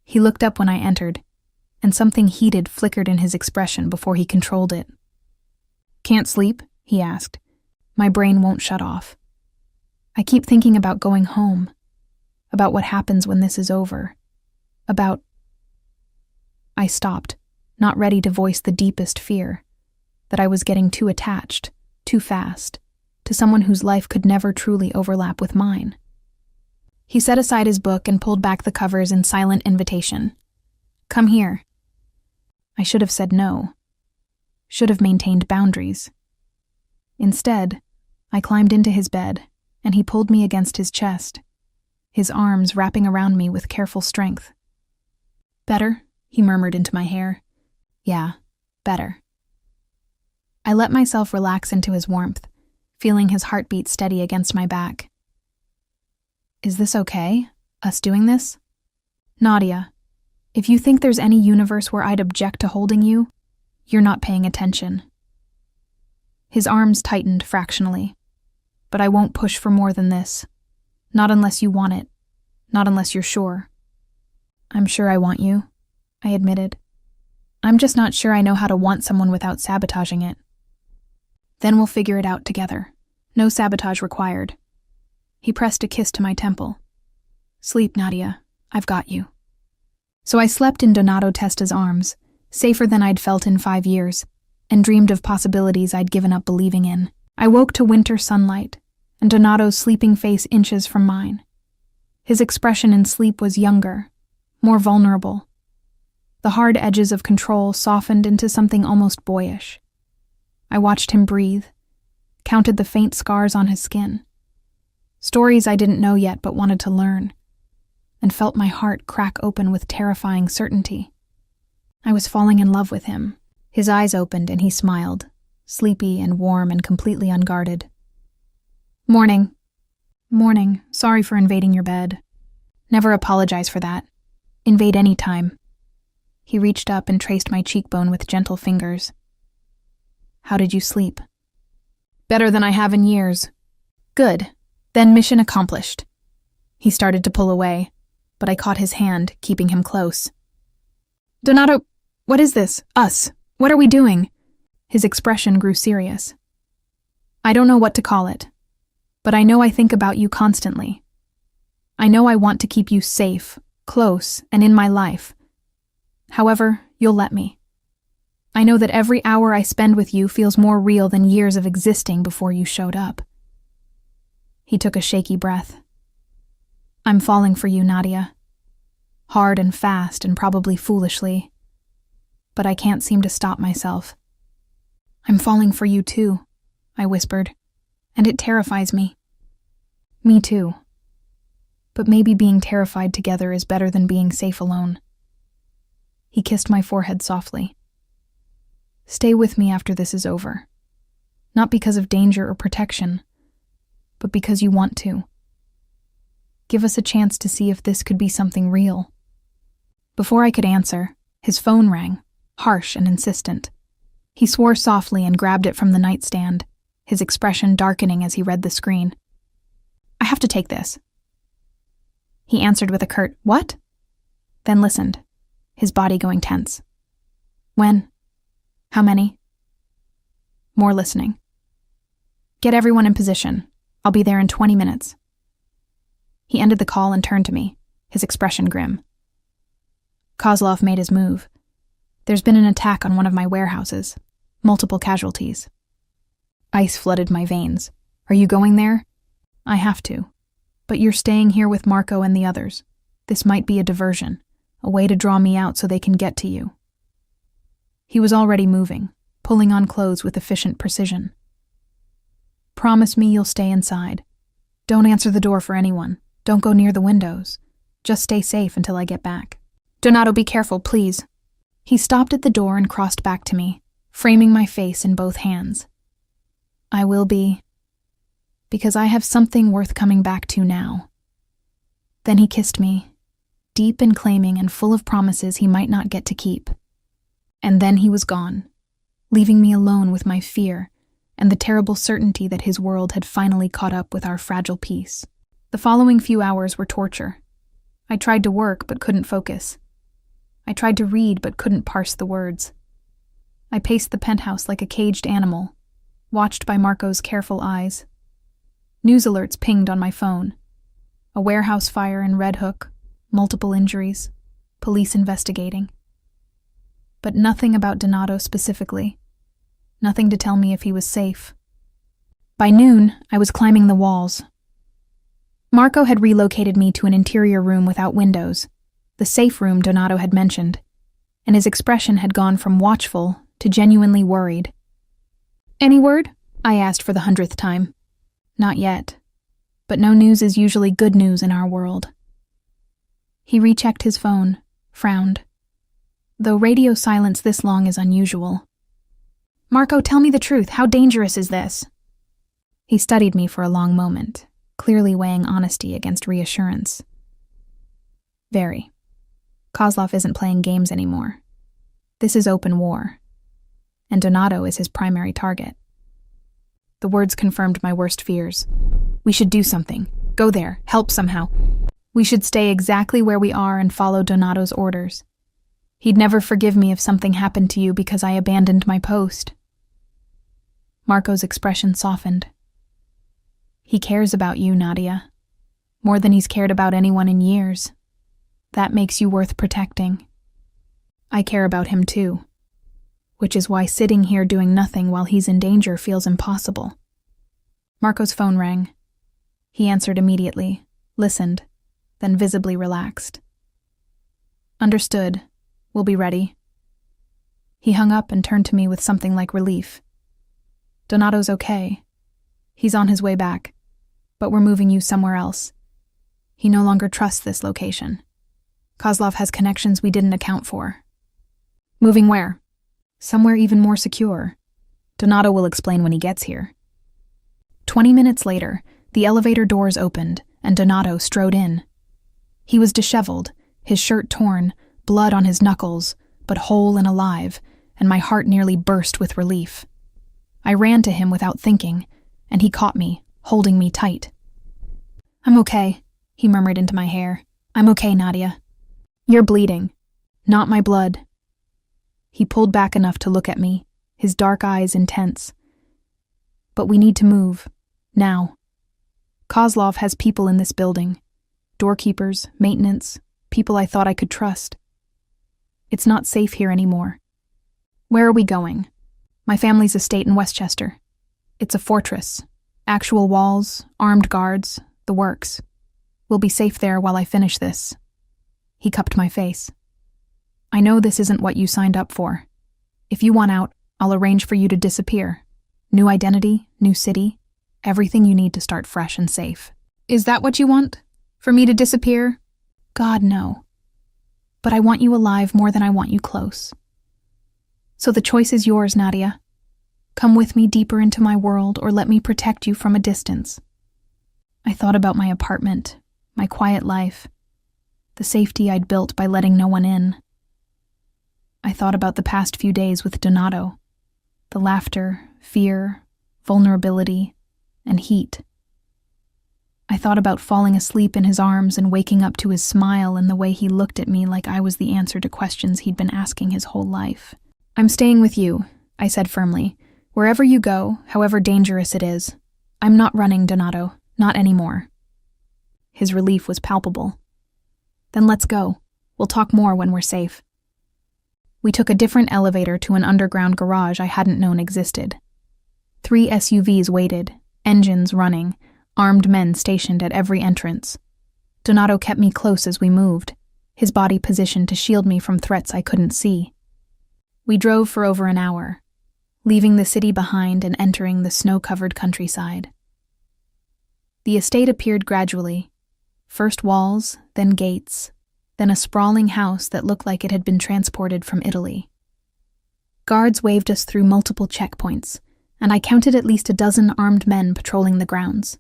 He looked up when I entered, and something heated flickered in his expression before he controlled it. "Can't sleep?" he asked. My brain won't shut off. I keep thinking about going home, about what happens when this is over, about... I stopped, not ready to voice the deepest fear, that I was getting too attached, too fast, to someone whose life could never truly overlap with mine. He set aside his book and pulled back the covers in silent invitation. "Come here." I should have said no. Should have maintained boundaries. Instead, I climbed into his bed, and he pulled me against his chest, his arms wrapping around me with careful strength. "Better?" he murmured into my hair. "Yeah, better." I let myself relax into his warmth, feeling his heartbeat steady against my back. "Is this okay, us doing this?" "Nadia, if you think there's any universe where I'd object to holding you, you're not paying attention." His arms tightened fractionally. "But I won't push for more than this. Not unless you want it. Not unless you're sure." "I'm sure I want you," I admitted. "I'm just not sure I know how to want someone without sabotaging it." "Then we'll figure it out together. No sabotage required." He pressed a kiss to my temple. "Sleep, Nadia. I've got you." So I slept in Donato Testa's arms, safer than I'd felt in 5 years, and dreamed of possibilities I'd given up believing in. I woke to winter sunlight, and Donato's sleeping face inches from mine. His expression in sleep was younger, more vulnerable. The hard edges of control softened into something almost boyish. I watched him breathe, counted the faint scars on his skin. Stories I didn't know yet but wanted to learn, and felt my heart crack open with terrifying certainty. I was falling in love with him. His eyes opened and he smiled, sleepy and warm and completely unguarded. "Morning." "Morning. Sorry for invading your bed." "Never apologize for that. Invade any time." He reached up and traced my cheekbone with gentle fingers. "How did you sleep?" "Better than I have in years." "Good. Then mission accomplished." He started to pull away, but I caught his hand, keeping him close. "Donato, what is this? Us? What are we doing?" His expression grew serious. "I don't know what to call it, but I know I think about you constantly. I know I want to keep you safe, close, and in my life. However, you'll let me. I know that every hour I spend with you feels more real than years of existing before you showed up." He took a shaky breath. "I'm falling for you, Nadia. Hard and fast and probably foolishly. But I can't seem to stop myself." "I'm falling for you too," I whispered, "and it terrifies me." "Me too. But maybe being terrified together is better than being safe alone." He kissed my forehead softly. "Stay with me after this is over. Not because of danger or protection, but because you want to. Give us a chance to see if this could be something real." Before I could answer, his phone rang, harsh and insistent. He swore softly and grabbed it from the nightstand, his expression darkening as he read the screen. "I have to take this." He answered with a curt, "What?" Then listened, his body going tense. "When? How many?" More listening. "Get everyone in position. I'll be there in 20 minutes." He ended the call and turned to me, his expression grim. "Kozlov made his move. There's been an attack on one of my warehouses. Multiple casualties." Ice flooded my veins. "Are you going there?" "I have to. But you're staying here with Marco and the others. This might be a diversion, a way to draw me out so they can get to you." He was already moving, pulling on clothes with efficient precision. Promise me you'll stay inside. Don't answer the door for anyone. Don't go near the windows. Just stay safe until I get back. Donato, be careful, please. He stopped at the door and crossed back to me, framing my face in both hands. I will be, because I have something worth coming back to now. Then he kissed me, deep and claiming and full of promises he might not get to keep. And then he was gone, leaving me alone with my fear and the terrible certainty that his world had finally caught up with our fragile peace. The following few hours were torture. I tried to work but couldn't focus. I tried to read but couldn't parse the words. I paced the penthouse like a caged animal, watched by Marco's careful eyes. News alerts pinged on my phone. A warehouse fire in Red Hook, multiple injuries, police investigating. But nothing about Donato specifically. Nothing to tell me if he was safe. By noon, I was climbing the walls. Marco had relocated me to an interior room without windows, the safe room Donato had mentioned, and his expression had gone from watchful to genuinely worried. Any word? I asked for the 100th time. Not yet, but no news is usually good news in our world. He rechecked his phone, frowned. Though radio silence this long is unusual. Marco, tell me the truth. How dangerous is this? He studied me for a long moment, clearly weighing honesty against reassurance. Very. Kozlov isn't playing games anymore. This is open war, and Donato is his primary target. The words confirmed my worst fears. We should do something. Go there. Help somehow. We should stay exactly where we are and follow Donato's orders. He'd never forgive me if something happened to you because I abandoned my post. Marco's expression softened. He cares about you, Nadia. More than he's cared about anyone in years. That makes you worth protecting. I care about him too, which is why sitting here doing nothing while he's in danger feels impossible. Marco's phone rang. He answered immediately, listened, then visibly relaxed. Understood. We'll be ready. He hung up and turned to me with something like relief. Donato's okay. He's on his way back, but we're moving you somewhere else. He no longer trusts this location. Kozlov has connections we didn't account for. Moving where? Somewhere even more secure. Donato will explain when he gets here. 20 minutes later, the elevator doors opened and Donato strode in. He was disheveled, his shirt torn, blood on his knuckles, but whole and alive, and my heart nearly burst with relief. I ran to him without thinking, and he caught me, holding me tight. I'm okay, he murmured into my hair. I'm okay, Nadia. You're bleeding. Not my blood. He pulled back enough to look at me, his dark eyes intense. But we need to move. Now. Kozlov has people in this building. Doorkeepers, maintenance, people I thought I could trust. It's not safe here anymore. Where are we going? My family's estate in Westchester. It's a fortress. Actual walls, armed guards, the works. We'll be safe there while I finish this. He cupped my face. I know this isn't what you signed up for. If you want out, I'll arrange for you to disappear. New identity, new city, everything you need to start fresh and safe. Is that what you want? For me to disappear? God, no. But I want you alive more than I want you close. So the choice is yours, Nadia. Come with me deeper into my world or let me protect you from a distance. I thought about my apartment, my quiet life, the safety I'd built by letting no one in. I thought about the past few days with Donato, the laughter, fear, vulnerability, and heat. I thought about falling asleep in his arms and waking up to his smile and the way he looked at me like I was the answer to questions he'd been asking his whole life. I'm staying with you, I said firmly. Wherever you go, however dangerous it is. I'm not running, Donato, not anymore. His relief was palpable. Then let's go. We'll talk more when we're safe. We took a different elevator to an underground garage I hadn't known existed. 3 SUVs waited, engines running, armed men stationed at every entrance. Donato kept me close as we moved, his body positioned to shield me from threats I couldn't see. We drove for over an hour, leaving the city behind and entering the snow-covered countryside. The estate appeared gradually, first walls, then gates, then a sprawling house that looked like it had been transported from Italy. Guards waved us through multiple checkpoints, and I counted at least a dozen armed men patrolling the grounds.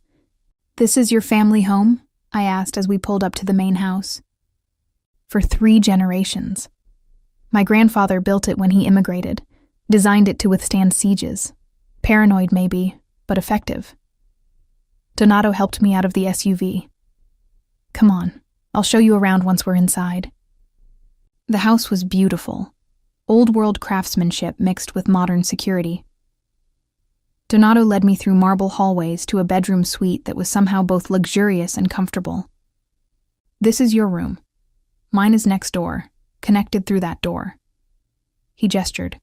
"This is your family home?" I asked as we pulled up to the main house. "For 3 generations. My grandfather built it when he immigrated, designed it to withstand sieges. Paranoid maybe, but effective." Donato helped me out of the SUV. "Come on, I'll show you around once we're inside." The house was beautiful, old-world craftsmanship mixed with modern security. Donato led me through marble hallways to a bedroom suite that was somehow both luxurious and comfortable. "This is your room. Mine is next door, connected through that door." He gestured.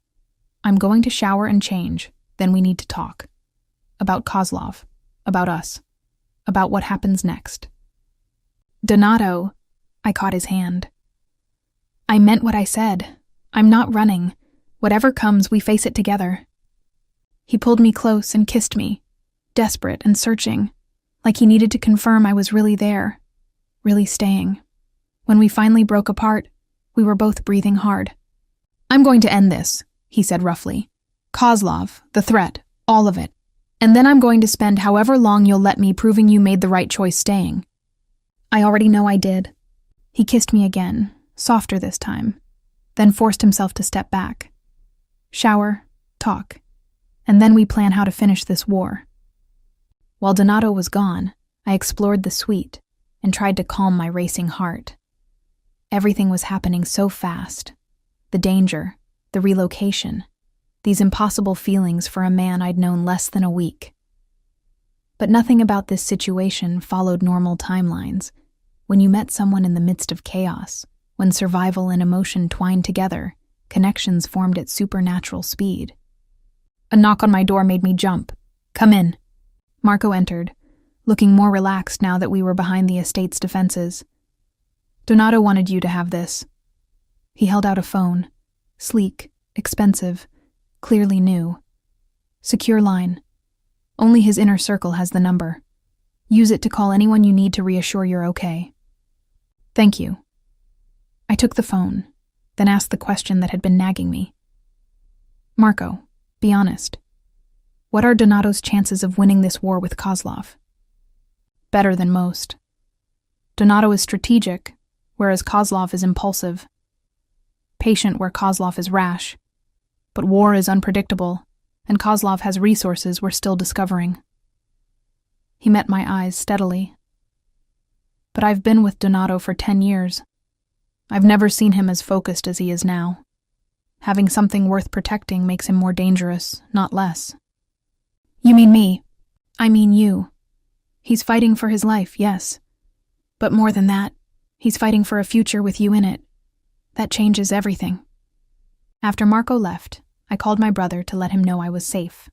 "I'm going to shower and change, then we need to talk. About Kozlov, about us, about what happens next." "Donato," I caught his hand. "I meant what I said. I'm not running. Whatever comes, we face it together." He pulled me close and kissed me, desperate and searching, like he needed to confirm I was really there, really staying. When we finally broke apart, we were both breathing hard. "I'm going to end this," he said roughly. "Kozlov, the threat, all of it. And then I'm going to spend however long you'll let me proving you made the right choice staying." "I already know I did." He kissed me again, softer this time, then forced himself to step back. "Shower, talk, and then we plan how to finish this war." While Donato was gone, I explored the suite and tried to calm my racing heart. Everything was happening so fast. The danger, the relocation, these impossible feelings for a man I'd known less than a week. But nothing about this situation followed normal timelines. When you met someone in the midst of chaos, when survival and emotion twined together, connections formed at supernatural speed. A knock on my door made me jump. "Come in." Marco entered, looking more relaxed now that we were behind the estate's defenses. "Donato wanted you to have this." He held out a phone, sleek, expensive, clearly new. "Secure line. Only his inner circle has the number. Use it to call anyone you need to reassure you're okay." "Thank you." I took the phone, then asked the question that had been nagging me. "Marco, be honest. What are Donato's chances of winning this war with Kozlov?" "Better than most. Donato is strategic, whereas Kozlov is impulsive. Patient where Kozlov is rash. But war is unpredictable, and Kozlov has resources we're still discovering." He met my eyes steadily. "But I've been with Donato for 10 years. I've never seen him as focused as he is now. Having something worth protecting makes him more dangerous, not less." "You mean me?" "I mean you. He's fighting for his life, yes. But more than that, he's fighting for a future with you in it. That changes everything." After Marco left, I called my brother to let him know I was safe.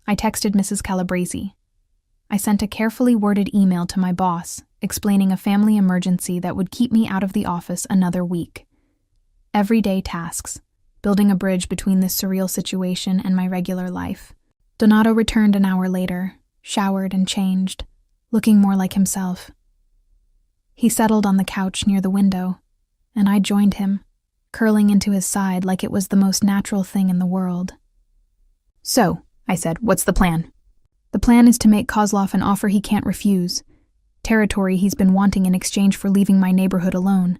I texted Mrs. Calabresi. I sent a carefully worded email to my boss, explaining a family emergency that would keep me out of the office another week. Everyday tasks, building a bridge between this surreal situation and my regular life. Donato returned an hour later, showered and changed, looking more like himself. He settled on the couch near the window, and I joined him, curling into his side like it was the most natural thing in the world. "So," I said, "what's the plan?" "The plan is to make Kozlov an offer he can't refuse, territory he's been wanting in exchange for leaving my neighborhood alone.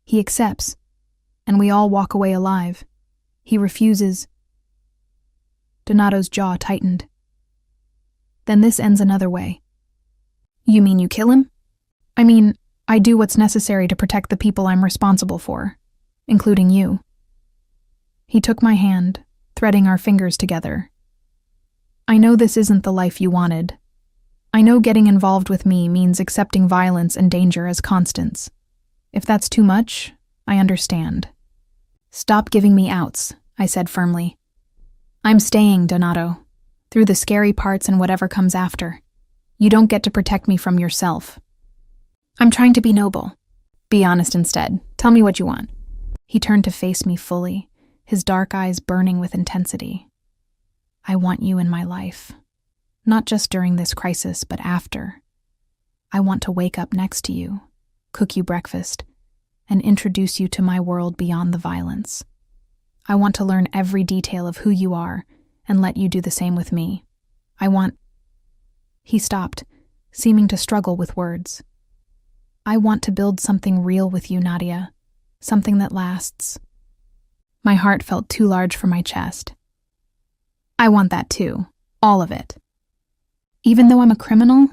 He accepts, and we all walk away alive. He refuses." Donato's jaw tightened. "Then this ends another way." "You mean you kill him?" "I mean, I do what's necessary to protect the people I'm responsible for, including you." He took my hand, threading our fingers together. "I know this isn't the life you wanted. I know getting involved with me means accepting violence and danger as constants. If that's too much, I understand." "Stop giving me outs," I said firmly. "I'm staying, Donato, through the scary parts and whatever comes after. You don't get to protect me from yourself." "I'm trying to be noble." "Be honest instead. Tell me what you want." He turned to face me fully, his dark eyes burning with intensity. I want you in my life. Not just during this crisis, but after. I want to wake up next to you, cook you breakfast, and introduce you to my world beyond the violence. I want to learn every detail of who you are and let you do the same with me. He stopped, seeming to struggle with words. I want to build something real with you, Nadia, something that lasts. My heart felt too large for my chest. I want that too, all of it. Even though I'm a criminal,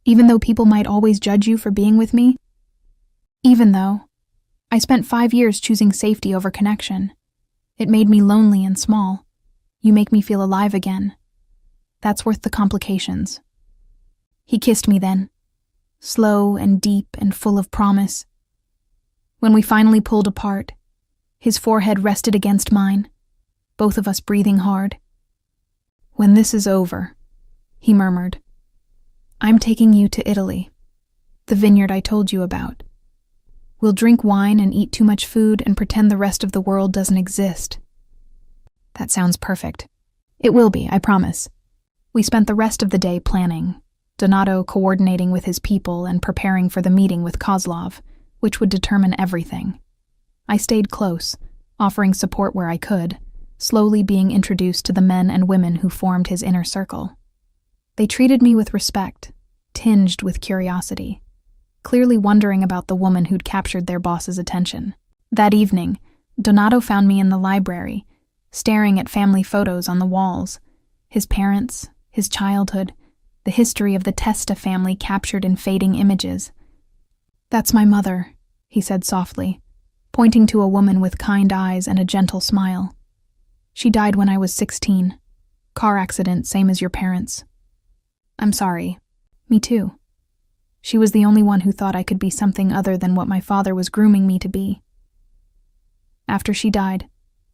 even though people might always judge you for being with me, even though I spent 5 years choosing safety over connection. It made me lonely and small. You make me feel alive again. That's worth the complications. He kissed me then, slow and deep and full of promise. When we finally pulled apart, his forehead rested against mine, both of us breathing hard. When this is over, he murmured, I'm taking you to Italy, the vineyard I told you about. We'll drink wine and eat too much food and pretend the rest of the world doesn't exist. That sounds perfect. It will be, I promise. We spent the rest of the day planning, Donato coordinating with his people and preparing for the meeting with Kozlov, which would determine everything. I stayed close, offering support where I could, slowly being introduced to the men and women who formed his inner circle. They treated me with respect, tinged with curiosity, clearly wondering about the woman who'd captured their boss's attention. That evening, Donato found me in the library, staring at family photos on the walls, his parents, his childhood, the history of the Testa family captured in fading images. That's my mother, he said softly, pointing to a woman with kind eyes and a gentle smile. She died when I was 16. Car accident, same as your parents. I'm sorry. Me too. She was the only one who thought I could be something other than what my father was grooming me to be. After she died,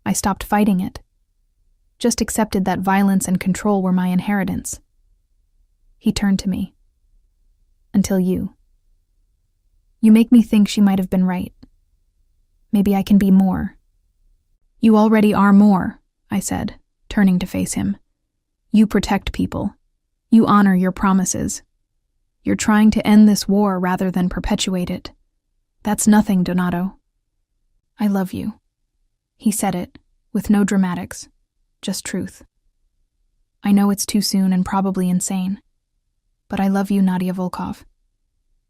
I stopped fighting it. Just accepted that violence and control were my inheritance. He turned to me. Until you. You make me think she might have been right. Maybe I can be more. You already are more, I said, turning to face him. You protect people. You honor your promises. You're trying to end this war rather than perpetuate it. That's nothing, Donato. I love you. He said it, with no dramatics, just truth. I know it's too soon and probably insane, but I love you, Nadia Volkov,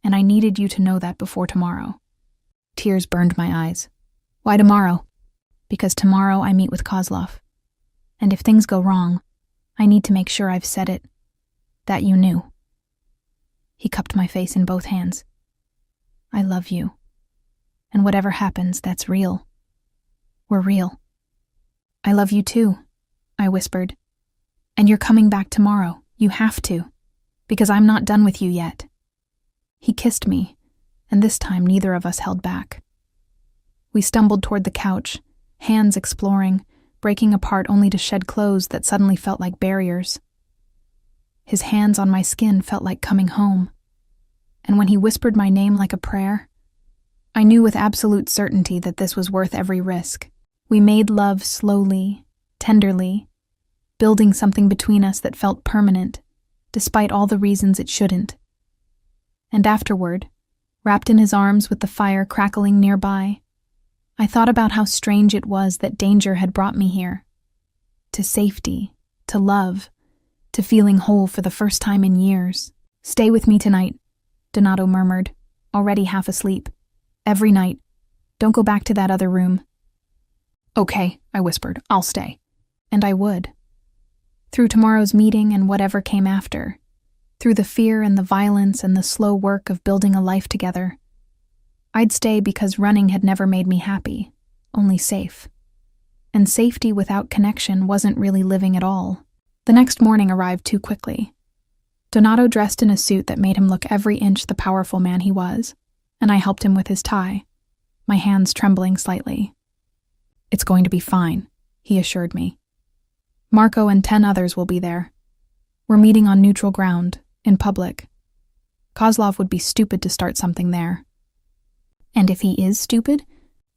and I needed you to know that before tomorrow. Tears burned my eyes. Why tomorrow? Because tomorrow I meet with Kozlov, and if things go wrong, I need to make sure I've said it, that you knew. He cupped my face in both hands. I love you, and whatever happens, that's real. We're real. I love you too, I whispered. And you're coming back tomorrow. You have to, because I'm not done with you yet. He kissed me, and this time neither of us held back. We stumbled toward the couch, hands exploring, breaking apart only to shed clothes that suddenly felt like barriers. His hands on my skin felt like coming home. And when he whispered my name like a prayer, I knew with absolute certainty that this was worth every risk. We made love slowly, tenderly, building something between us that felt permanent, despite all the reasons it shouldn't. And afterward, wrapped in his arms with the fire crackling nearby, I thought about how strange it was that danger had brought me here. To safety, to love, to feeling whole for the first time in years. Stay with me tonight, Donato murmured, already half asleep. Every night. Don't go back to that other room. Okay, I whispered, I'll stay. And I would. Through tomorrow's meeting and whatever came after. Through the fear and the violence and the slow work of building a life together. I'd stay because running had never made me happy, only safe. And safety without connection wasn't really living at all. The next morning arrived too quickly. Donato dressed in a suit that made him look every inch the powerful man he was, and I helped him with his tie, my hands trembling slightly. It's going to be fine, he assured me. Marco and 10 others will be there. We're meeting on neutral ground, in public. Kozlov would be stupid to start something there. And if he is stupid,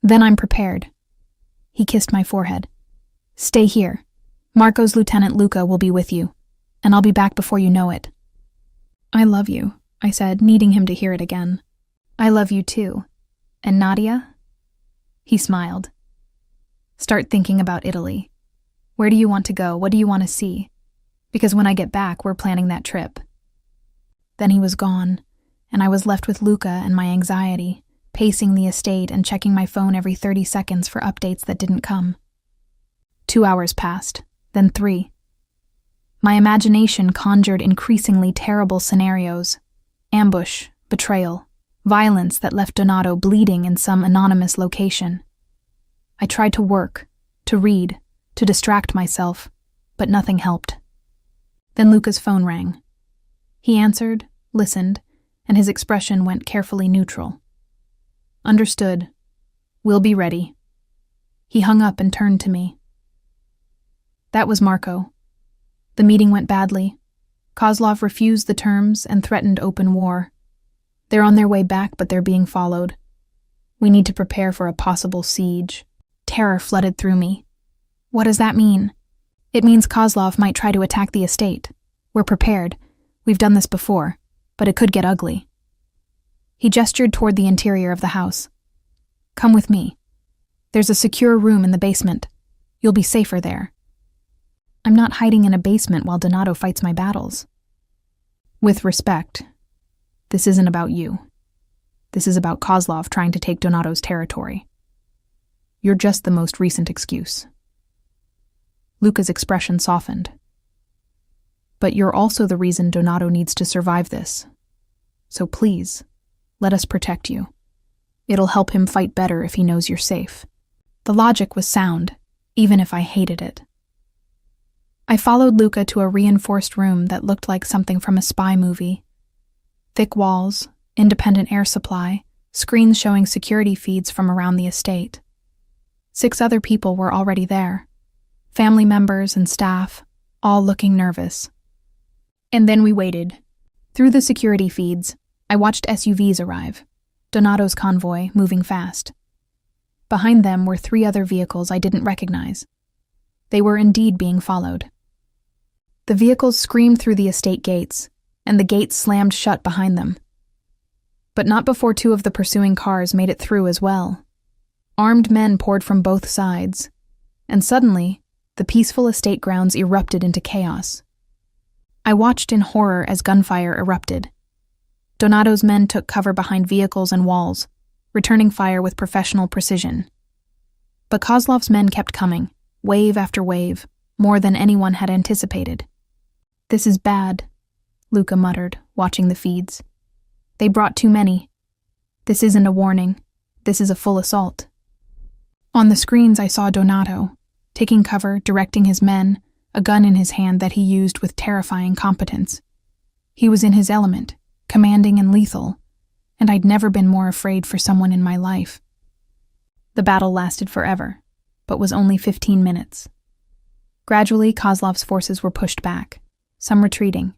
then I'm prepared. He kissed my forehead. Stay here. Marco's Lieutenant Luca will be with you, and I'll be back before you know it." "I love you," I said, needing him to hear it again. "I love you too. And Nadia?" He smiled. "Start thinking about Italy. Where do you want to go? What do you want to see? Because when I get back, we're planning that trip." Then he was gone, and I was left with Luca and my anxiety, pacing the estate and checking my phone every 30 seconds for updates that didn't come. 2 hours passed, then 3. My imagination conjured increasingly terrible scenarios: ambush, betrayal, violence that left Donato bleeding in some anonymous location. I tried to work, to read, to distract myself, but nothing helped. Then Luca's phone rang. He answered, listened, and his expression went carefully neutral. "Understood. We'll be ready." He hung up and turned to me. "That was Marco. The meeting went badly. Kozlov refused the terms and threatened open war. They're on their way back, but they're being followed. We need to prepare for a possible siege." Terror flooded through me. "What does that mean?" "It means Kozlov might try to attack the estate. We're prepared. We've done this before, but it could get ugly." He gestured toward the interior of the house. "Come with me. There's a secure room in the basement. You'll be safer there." "I'm not hiding in a basement while Donato fights my battles." "With respect, this isn't about you. This is about Kozlov trying to take Donato's territory. You're just the most recent excuse." Luca's expression softened. "But you're also the reason Donato needs to survive this. So please, let us protect you. It'll help him fight better if he knows you're safe." The logic was sound, even if I hated it. I followed Luca to a reinforced room that looked like something from a spy movie. Thick walls, independent air supply, screens showing security feeds from around the estate. 6 other people were already there. Family members and staff, all looking nervous. And then we waited. Through the security feeds, I watched SUVs arrive, Donato's convoy moving fast. Behind them were 3 other vehicles I didn't recognize. They were indeed being followed. The vehicles screamed through the estate gates, and the gates slammed shut behind them. But not before 2 of the pursuing cars made it through as well. Armed men poured from both sides, and suddenly, the peaceful estate grounds erupted into chaos. I watched in horror as gunfire erupted. Donato's men took cover behind vehicles and walls, returning fire with professional precision. But Kozlov's men kept coming, wave after wave, more than anyone had anticipated. "This is bad," Luca muttered, watching the feeds. "They brought too many. This isn't a warning. This is a full assault." On the screens I saw Donato, taking cover, directing his men, a gun in his hand that he used with terrifying competence. He was in his element, commanding and lethal, and I'd never been more afraid for someone in my life. The battle lasted forever, but was only 15 minutes. Gradually, Kozlov's forces were pushed back, some retreating,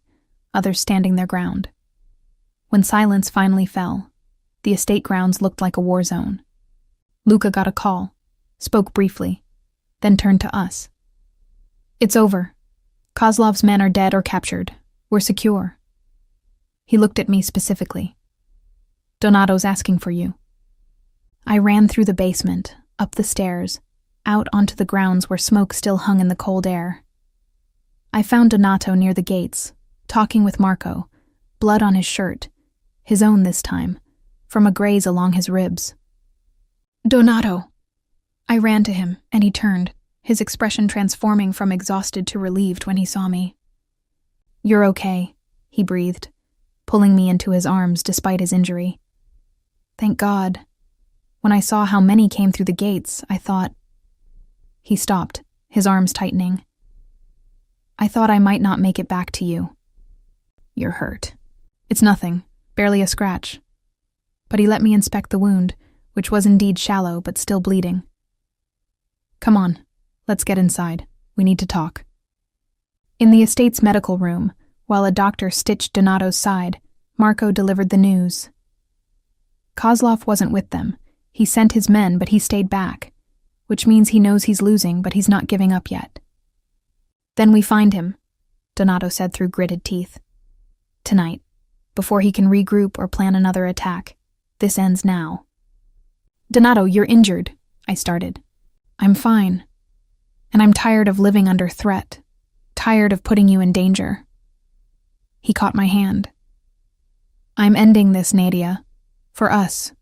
others standing their ground. When silence finally fell, the estate grounds looked like a war zone. Luca got a call, spoke briefly, then turned to us. "It's over. Kozlov's men are dead or captured. We're secure." He looked at me specifically. "Donato's asking for you." I ran through the basement, up the stairs, out onto the grounds where smoke still hung in the cold air. I found Donato near the gates, talking with Marco, blood on his shirt, his own this time, from a graze along his ribs. "Donato!" I ran to him, and he turned, his expression transforming from exhausted to relieved when he saw me. "You're okay," he breathed, pulling me into his arms despite his injury. "Thank God. When I saw how many came through the gates, I thought—" He stopped, his arms tightening. "I thought I might not make it back to you." "You're hurt." "It's nothing, barely a scratch." But he let me inspect the wound, which was indeed shallow but still bleeding. "Come on, let's get inside. We need to talk." In the estate's medical room, while a doctor stitched Donato's side, Marco delivered the news. Kozlov wasn't with them. He sent his men, but he stayed back, which means he knows he's losing, but he's not giving up yet. Then we find him, Donato said through gritted teeth. Tonight, before he can regroup or plan another attack. This ends now. Donato, you're injured, I started. I'm fine. And I'm tired of living under threat. Tired of putting you in danger. He caught my hand. I'm ending this, Nadia. For us.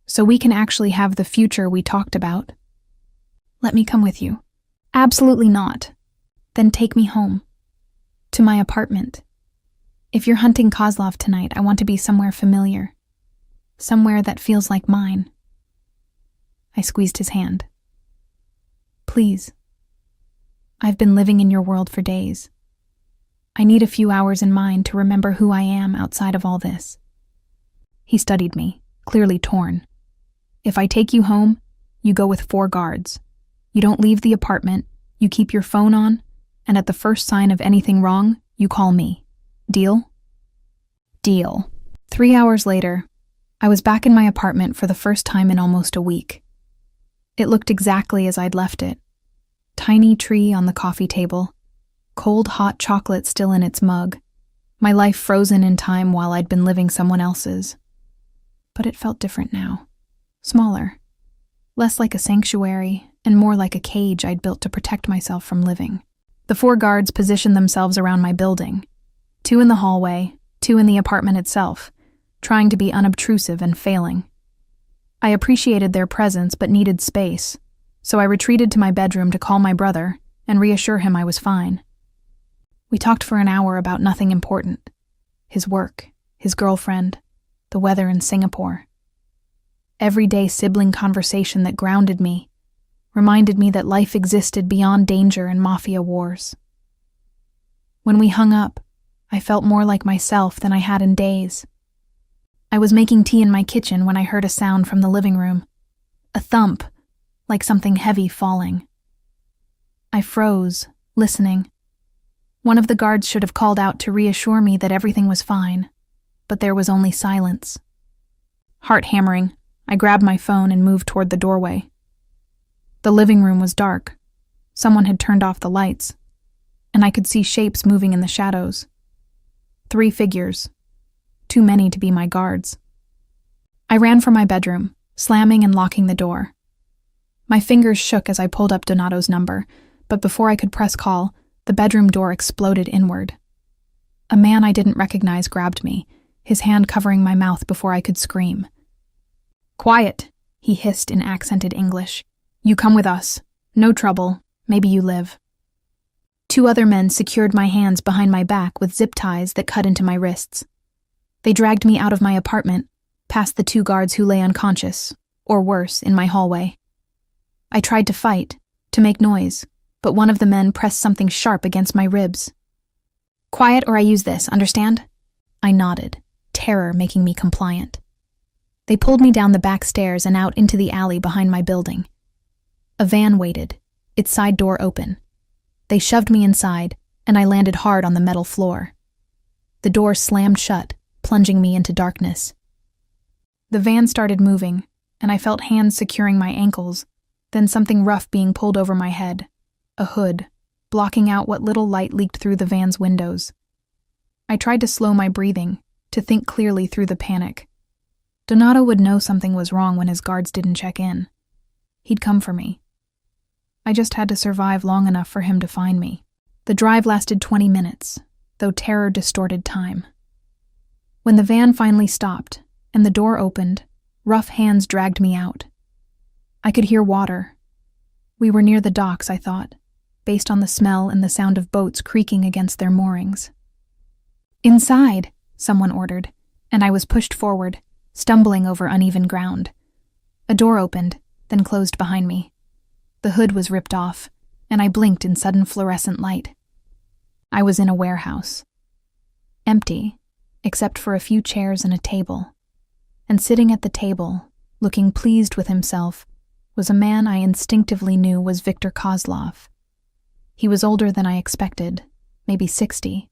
So we can actually have the future we talked about. Let me come with you. Absolutely not. Then take me home. To my apartment. If you're hunting Kozlov tonight, I want to be somewhere familiar. Somewhere that feels like mine. I squeezed his hand. Please. I've been living in your world for days. I need a few hours in mine to remember who I am outside of all this. He studied me, clearly torn. If I take you home, you go with 4 guards. You don't leave the apartment, you keep your phone on, and at the first sign of anything wrong, you call me. Deal? Deal. 3 hours later, I was back in my apartment for the first time in almost a week. It looked exactly as I'd left it. Tiny tree on the coffee table, cold hot chocolate still in its mug, my life frozen in time while I'd been living someone else's. But it felt different now. Smaller. Less like a sanctuary, and more like a cage I'd built to protect myself from living. The 4 guards positioned themselves around my building. 2 in the hallway, 2 in the apartment itself, trying to be unobtrusive and failing. I appreciated their presence but needed space, so I retreated to my bedroom to call my brother and reassure him I was fine. We talked for an hour about nothing important. His work, his girlfriend, the weather in Singapore. Everyday sibling conversation that grounded me, reminded me that life existed beyond danger and mafia wars. When we hung up, I felt more like myself than I had in days. I was making tea in my kitchen when I heard a sound from the living room. A thump, like something heavy falling. I froze, listening. One of the guards should have called out to reassure me that everything was fine, but there was only silence. Heart hammering, I grabbed my phone and moved toward the doorway. The living room was dark. Someone had turned off the lights, and I could see shapes moving in the shadows. 3 figures. Too many to be my guards. I ran for my bedroom, slamming and locking the door. My fingers shook as I pulled up Donato's number, but before I could press call, the bedroom door exploded inward. A man I didn't recognize grabbed me, his hand covering my mouth before I could scream. "Quiet," he hissed in accented English. "You come with us. No trouble. Maybe you live." 2 other men secured my hands behind my back with zip ties that cut into my wrists. They dragged me out of my apartment, past the 2 guards who lay unconscious, or worse, in my hallway. I tried to fight, to make noise, but one of the men pressed something sharp against my ribs. "Quiet or I use this, understand?" I nodded, terror making me compliant. They pulled me down the back stairs and out into the alley behind my building. A van waited, its side door open. They shoved me inside, and I landed hard on the metal floor. The door slammed shut, plunging me into darkness. The van started moving, and I felt hands securing my ankles, then something rough being pulled over my head, a hood, blocking out what little light leaked through the van's windows. I tried to slow my breathing, to think clearly through the panic. Donato would know something was wrong when his guards didn't check in. He'd come for me. I just had to survive long enough for him to find me. The drive lasted 20 minutes, though terror distorted time. When the van finally stopped, and the door opened, rough hands dragged me out. I could hear water. We were near the docks, I thought, based on the smell and the sound of boats creaking against their moorings. "Inside," someone ordered, and I was pushed forward, stumbling over uneven ground. A door opened, then closed behind me. The hood was ripped off, and I blinked in sudden fluorescent light. I was in a warehouse. Empty, except for a few chairs and a table. And sitting at the table, looking pleased with himself, was a man I instinctively knew was Viktor Kozlov. He was older than I expected, maybe 60,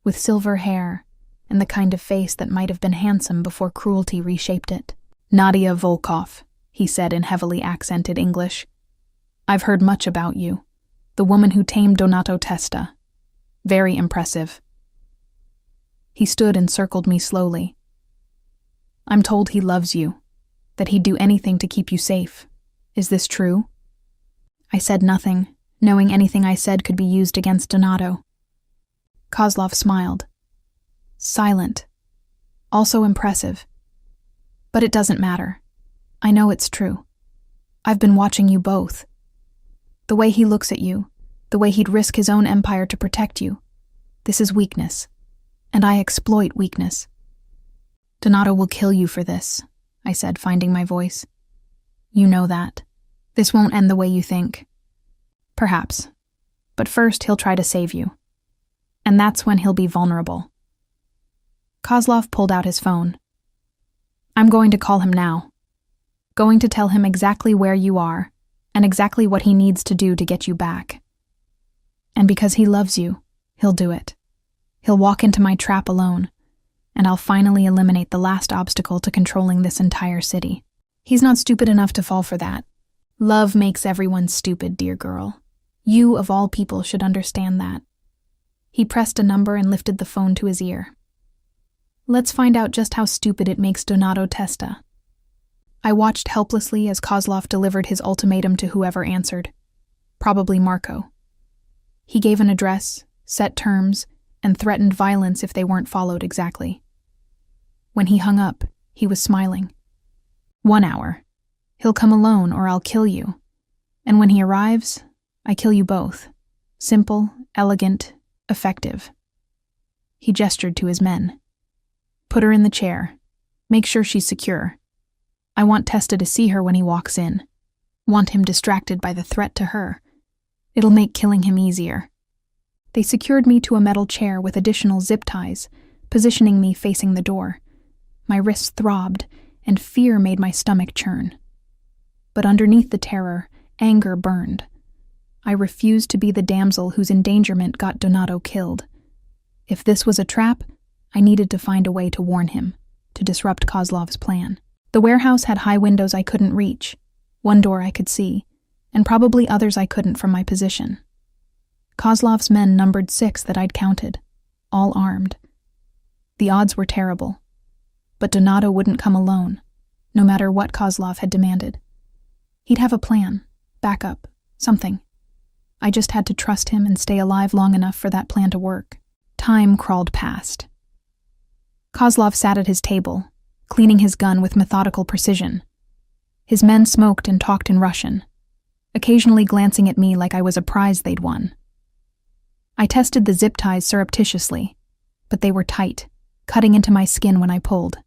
with silver hair and the kind of face that might have been handsome before cruelty reshaped it. "Nadia Volkov," he said in heavily accented English. "I've heard much about you. The woman who tamed Donato Testa. Very impressive. He stood and circled me slowly. I'm told he loves you, that he'd do anything to keep you safe. Is this true? I said nothing, knowing anything I said could be used against Donato. Kozlov smiled. Silent. Also impressive. But it doesn't matter. I know it's true. I've been watching you both. The way he looks at you, the way he'd risk his own empire to protect you. This is weakness. And I exploit weakness. Donato will kill you for this, I said, finding my voice. You know that. This won't end the way you think. Perhaps. But first he'll try to save you. And that's when he'll be vulnerable. Kozlov pulled out his phone. I'm going to call him now. Going to tell him exactly where you are and exactly what he needs to do to get you back. And because he loves you, he'll do it. He'll walk into my trap alone, and I'll finally eliminate the last obstacle to controlling this entire city. He's not stupid enough to fall for that. Love makes everyone stupid, dear girl. You, of all people, should understand that. He pressed a number and lifted the phone to his ear. Let's find out just how stupid it makes Donato Testa. I watched helplessly as Kozlov delivered his ultimatum to whoever answered. Probably Marco. He gave an address, set terms, and threatened violence if they weren't followed exactly. When he hung up, he was smiling. 1 hour. He'll come alone or I'll kill you. And when he arrives, I kill you both. Simple, elegant, effective. He gestured to his men. Put her in the chair. Make sure she's secure. I want Testa to see her when he walks in. Want him distracted by the threat to her. It'll make killing him easier. They secured me to a metal chair with additional zip ties, positioning me facing the door. My wrists throbbed, and fear made my stomach churn. But underneath the terror, anger burned. I refused to be the damsel whose endangerment got Donato killed. If this was a trap, I needed to find a way to warn him, to disrupt Kozlov's plan. The warehouse had high windows I couldn't reach, one door I could see, and probably others I couldn't from my position. Kozlov's men numbered 6 that I'd counted, all armed. The odds were terrible, but Donato wouldn't come alone, no matter what Kozlov had demanded. He'd have a plan, backup, something. I just had to trust him and stay alive long enough for that plan to work. Time crawled past. Kozlov sat at his table, cleaning his gun with methodical precision. His men smoked and talked in Russian, occasionally glancing at me like I was a prize they'd won. I tested the zip ties surreptitiously, but they were tight, cutting into my skin when I pulled.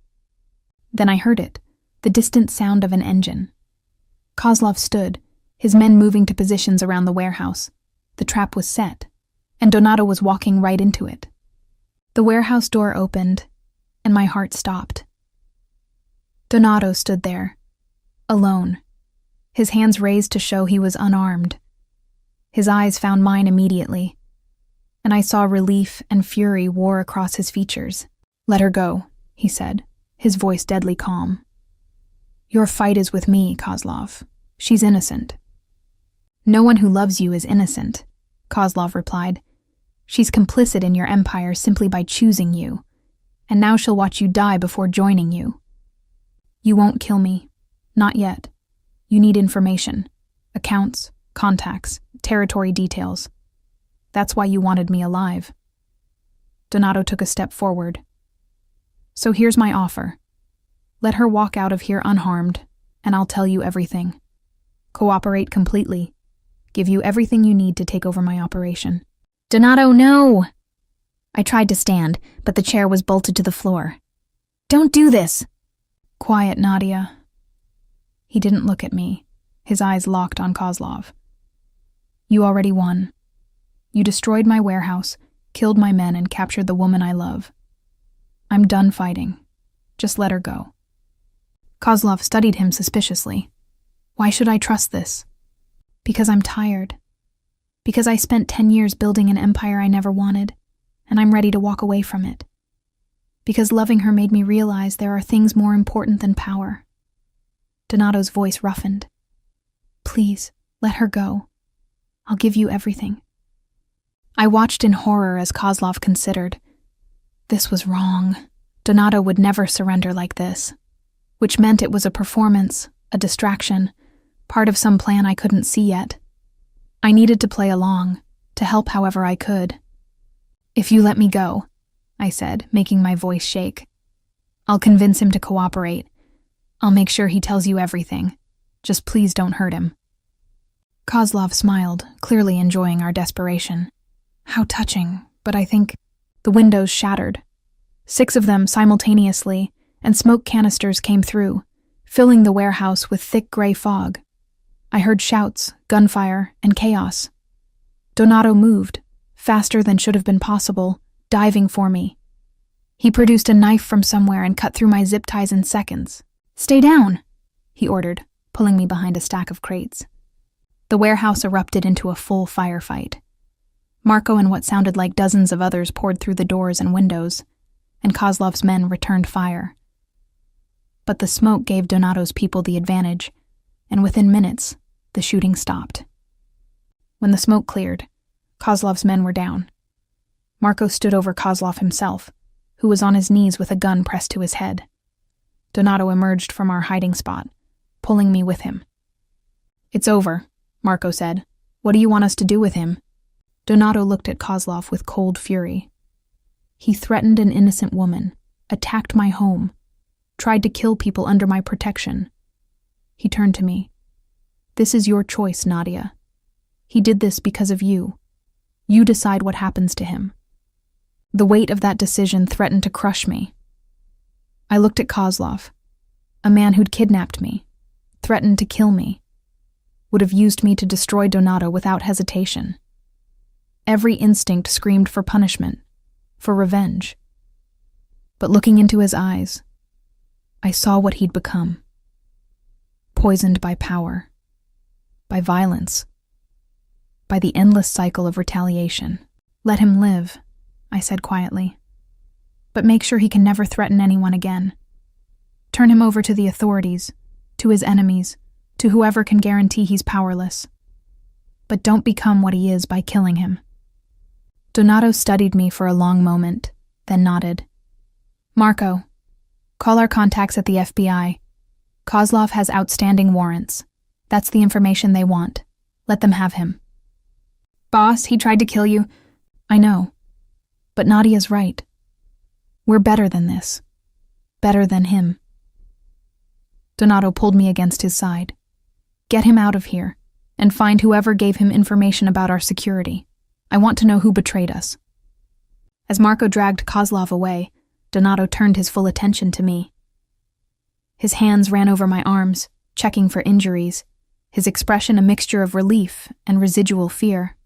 Then I heard it, the distant sound of an engine. Kozlov stood, his men moving to positions around the warehouse. The trap was set, and Donato was walking right into it. The warehouse door opened, and my heart stopped. Donato stood there, alone, his hands raised to show he was unarmed. His eyes found mine immediately, and I saw relief and fury war across his features. Let her go, he said, his voice deadly calm. Your fight is with me, Kozlov. She's innocent. No one who loves you is innocent, Kozlov replied. She's complicit in your empire simply by choosing you, and now she'll watch you die before joining you. You won't kill me. Not yet. You need information. Accounts, contacts, territory details. That's why you wanted me alive. Donato took a step forward. So here's my offer. Let her walk out of here unharmed, and I'll tell you everything. Cooperate completely. Give you everything you need to take over my operation. Donato, no! I tried to stand, but the chair was bolted to the floor. Don't do this! Quiet, Nadia. He didn't look at me, his eyes locked on Kozlov. You already won. You destroyed my warehouse, killed my men, and captured the woman I love. I'm done fighting. Just let her go. Kozlov studied him suspiciously. Why should I trust this? Because I'm tired. Because I spent 10 years building an empire I never wanted, and I'm ready to walk away from it. Because loving her made me realize there are things more important than power. Donato's voice roughened. Please, let her go. I'll give you everything. I watched in horror as Kozlov considered. This was wrong. Donato would never surrender like this, which meant it was a performance, a distraction, part of some plan I couldn't see yet. I needed to play along, to help however I could. If you let me go, I said, making my voice shake. I'll convince him to cooperate. I'll make sure he tells you everything. Just please don't hurt him. Kozlov smiled, clearly enjoying our desperation. How touching, but I think the windows shattered. 6 of them simultaneously, and smoke canisters came through, filling the warehouse with thick gray fog. I heard shouts, gunfire, and chaos. Donato moved, faster than should have been possible, diving for me. He produced a knife from somewhere and cut through my zip ties in seconds. "Stay down," he ordered, pulling me behind a stack of crates. The warehouse erupted into a full firefight. Marco and what sounded like dozens of others poured through the doors and windows, and Kozlov's men returned fire. But the smoke gave Donato's people the advantage, and within minutes, the shooting stopped. When the smoke cleared, Kozlov's men were down. Marco stood over Kozlov himself, who was on his knees with a gun pressed to his head. Donato emerged from our hiding spot, pulling me with him. "It's over," Marco said. "What do you want us to do with him?" Donato looked at Kozlov with cold fury. He threatened an innocent woman, attacked my home, tried to kill people under my protection. He turned to me. "This is your choice, Nadia. He did this because of you. You decide what happens to him." The weight of that decision threatened to crush me. I looked at Kozlov, a man who'd kidnapped me, threatened to kill me, would have used me to destroy Donato without hesitation. Every instinct screamed for punishment, for revenge. But looking into his eyes, I saw what he'd become. Poisoned by power, by violence, by the endless cycle of retaliation. "Let him live," I said quietly. "But make sure he can never threaten anyone again. Turn him over to the authorities, to his enemies, to whoever can guarantee he's powerless. But don't become what he is by killing him." Donato studied me for a long moment, then nodded. "Marco, call our contacts at the FBI. Kozlov has outstanding warrants. That's the information they want. Let them have him." "Boss, he tried to kill you." "I know. But Nadia's right. We're better than this. Better than him." Donato pulled me against his side. "Get him out of here, and find whoever gave him information about our security. I want to know who betrayed us." As Marco dragged Kozlov away, Donato turned his full attention to me. His hands ran over my arms, checking for injuries, his expression a mixture of relief and residual fear.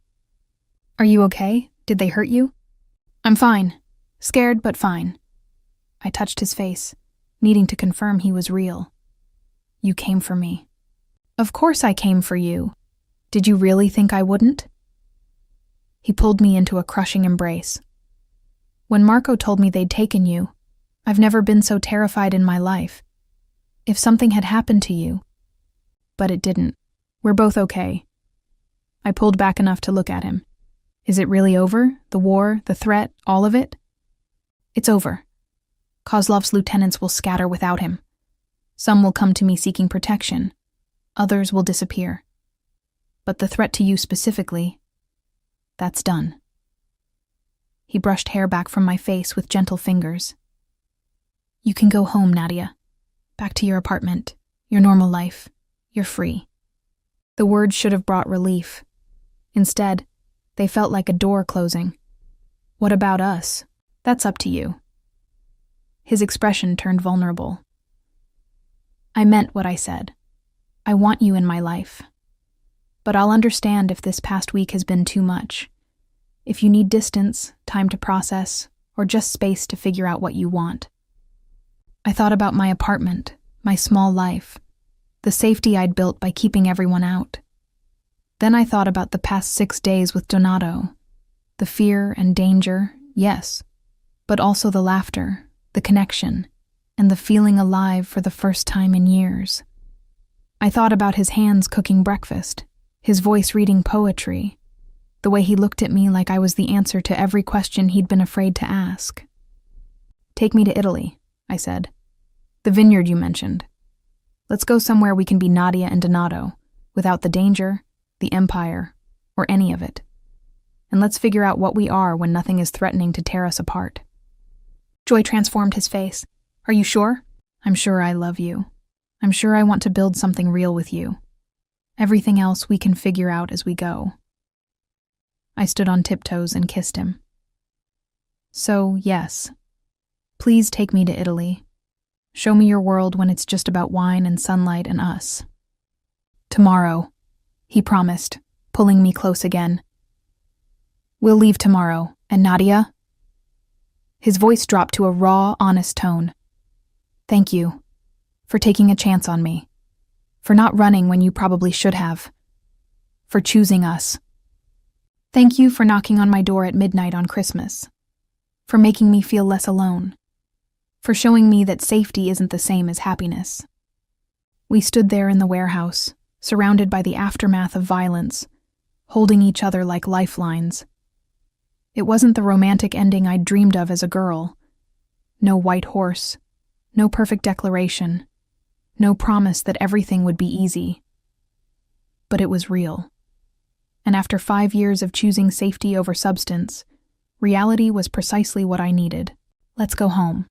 "Are you okay? Did they hurt you?" "I'm fine. Scared, but fine." I touched his face, needing to confirm he was real. "You came for me." "Of course I came for you. Did you really think I wouldn't?" He pulled me into a crushing embrace. "When Marco told me they'd taken you, I've never been so terrified in my life. If something had happened to you. But it didn't. We're both okay." I pulled back enough to look at him. "Is it really over? The war, the threat, all of it?" "It's over. Kozlov's lieutenants will scatter without him. Some will come to me seeking protection. Others will disappear. But the threat to you specifically, that's done." He brushed hair back from my face with gentle fingers. "You can go home, Nadia. Back to your apartment, your normal life. You're free." The words should have brought relief. Instead, they felt like a door closing. "What about us? That's up to you." His expression turned vulnerable. "I meant what I said. I want you in my life. But I'll understand if this past week has been too much. If you need distance, time to process, or just space to figure out what you want." I thought about my apartment, my small life, the safety I'd built by keeping everyone out. Then I thought about the past 6 days with Donato. The fear and danger, yes, but also the laughter, the connection, and the feeling alive for the first time in years. I thought about his hands cooking breakfast, his voice reading poetry, the way he looked at me like I was the answer to every question he'd been afraid to ask. "Take me to Italy," I said. "The vineyard you mentioned. Let's go somewhere we can be Nadia and Donato, without the danger, the empire, or any of it. And let's figure out what we are when nothing is threatening to tear us apart." Joy transformed his face. "Are you sure?" "I'm sure I love you. I'm sure I want to build something real with you. Everything else we can figure out as we go." I stood on tiptoes and kissed him. "So, yes. Please take me to Italy. Show me your world when it's just about wine and sunlight and us." "Tomorrow," he promised, pulling me close again. "We'll leave tomorrow, and Nadia?" His voice dropped to a raw, honest tone. "Thank you for taking a chance on me, for not running when you probably should have, for choosing us. Thank you for knocking on my door at midnight on Christmas, for making me feel less alone, for showing me that safety isn't the same as happiness." We stood there in the warehouse, surrounded by the aftermath of violence, holding each other like lifelines. It wasn't the romantic ending I'd dreamed of as a girl. No white horse, no perfect declaration, no promise that everything would be easy. But it was real. And after 5 years of choosing safety over substance, reality was precisely what I needed. "Let's go home,"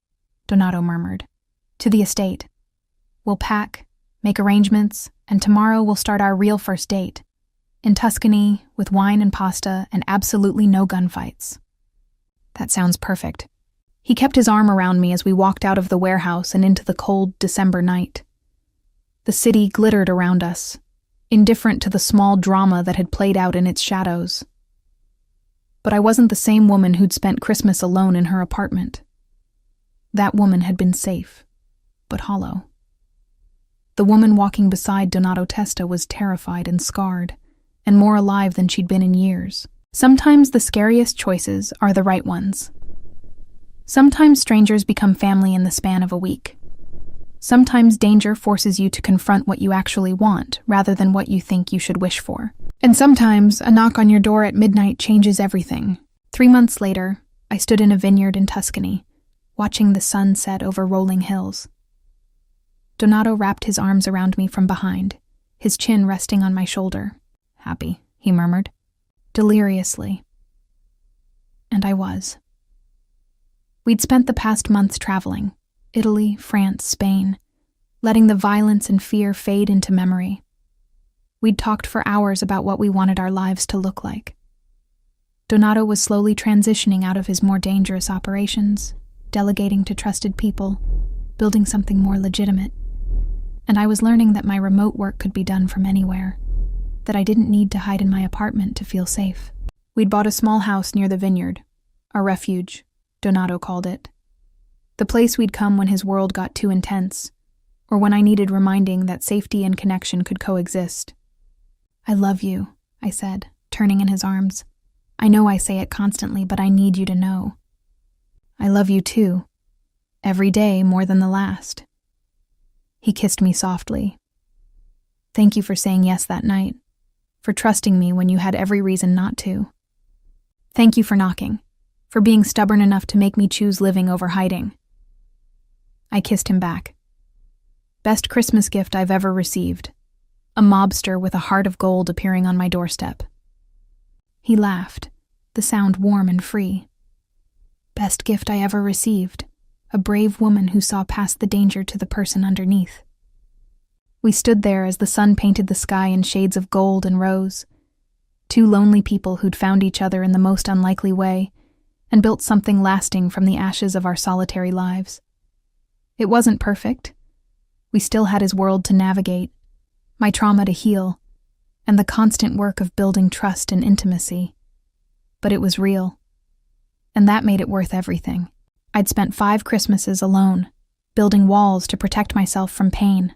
Donato murmured. "To the estate. We'll pack, make arrangements, and tomorrow we'll start our real first date. In Tuscany, with wine and pasta and absolutely no gunfights." "That sounds perfect." He kept his arm around me as we walked out of the warehouse and into the cold December night. The city glittered around us, indifferent to the small drama that had played out in its shadows. But I wasn't the same woman who'd spent Christmas alone in her apartment. That woman had been safe, but hollow. The woman walking beside Donato Testa was terrified and scarred, and more alive than she'd been in years. Sometimes the scariest choices are the right ones. Sometimes strangers become family in the span of a week. Sometimes danger forces you to confront what you actually want rather than what you think you should wish for. And sometimes a knock on your door at midnight changes everything. 3 months later, I stood in a vineyard in Tuscany, watching the sun set over rolling hills. Donato wrapped his arms around me from behind, his chin resting on my shoulder. "Happy," he murmured, deliriously. And I was. We'd spent the past months traveling, Italy, France, Spain, letting the violence and fear fade into memory. We'd talked for hours about what we wanted our lives to look like. Donato was slowly transitioning out of his more dangerous operations, delegating to trusted people, building something more legitimate. And I was learning that my remote work could be done from anywhere, that I didn't need to hide in my apartment to feel safe. We'd bought a small house near the vineyard, a refuge, Donato called it. The place we'd come when his world got too intense, or when I needed reminding that safety and connection could coexist. "I love you," I said, turning in his arms. "I know I say it constantly, but I need you to know. I love you too, every day more than the last." He kissed me softly. "Thank you for saying yes that night, for trusting me when you had every reason not to. Thank you for knocking, for being stubborn enough to make me choose living over hiding." I kissed him back. Best Christmas gift I've ever received. A mobster with a heart of gold appearing on my doorstep. He laughed, the sound warm and free. Best gift I ever received. A brave woman who saw past the danger to the person underneath. We stood there as the sun painted the sky in shades of gold and rose. 2 lonely people who'd found each other in the most unlikely way and built something lasting from the ashes of our solitary lives. It wasn't perfect. We still had his world to navigate, my trauma to heal, and the constant work of building trust and intimacy. But it was real, and that made it worth everything. I'd spent 5 Christmases alone, building walls to protect myself from pain.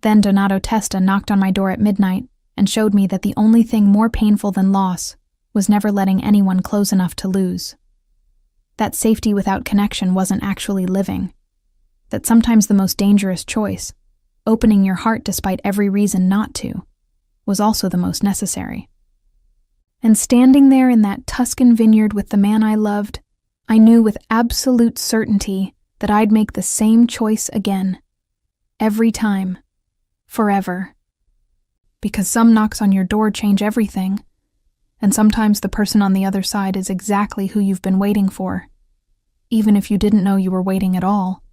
Then Donato Testa knocked on my door at midnight and showed me that the only thing more painful than loss was never letting anyone close enough to lose. That safety without connection wasn't actually living. That sometimes the most dangerous choice, opening your heart despite every reason not to, was also the most necessary. And standing there in that Tuscan vineyard with the man I loved, I knew with absolute certainty that I'd make the same choice again. Every time. Forever. Because some knocks on your door change everything, and sometimes the person on the other side is exactly who you've been waiting for, even if you didn't know you were waiting at all.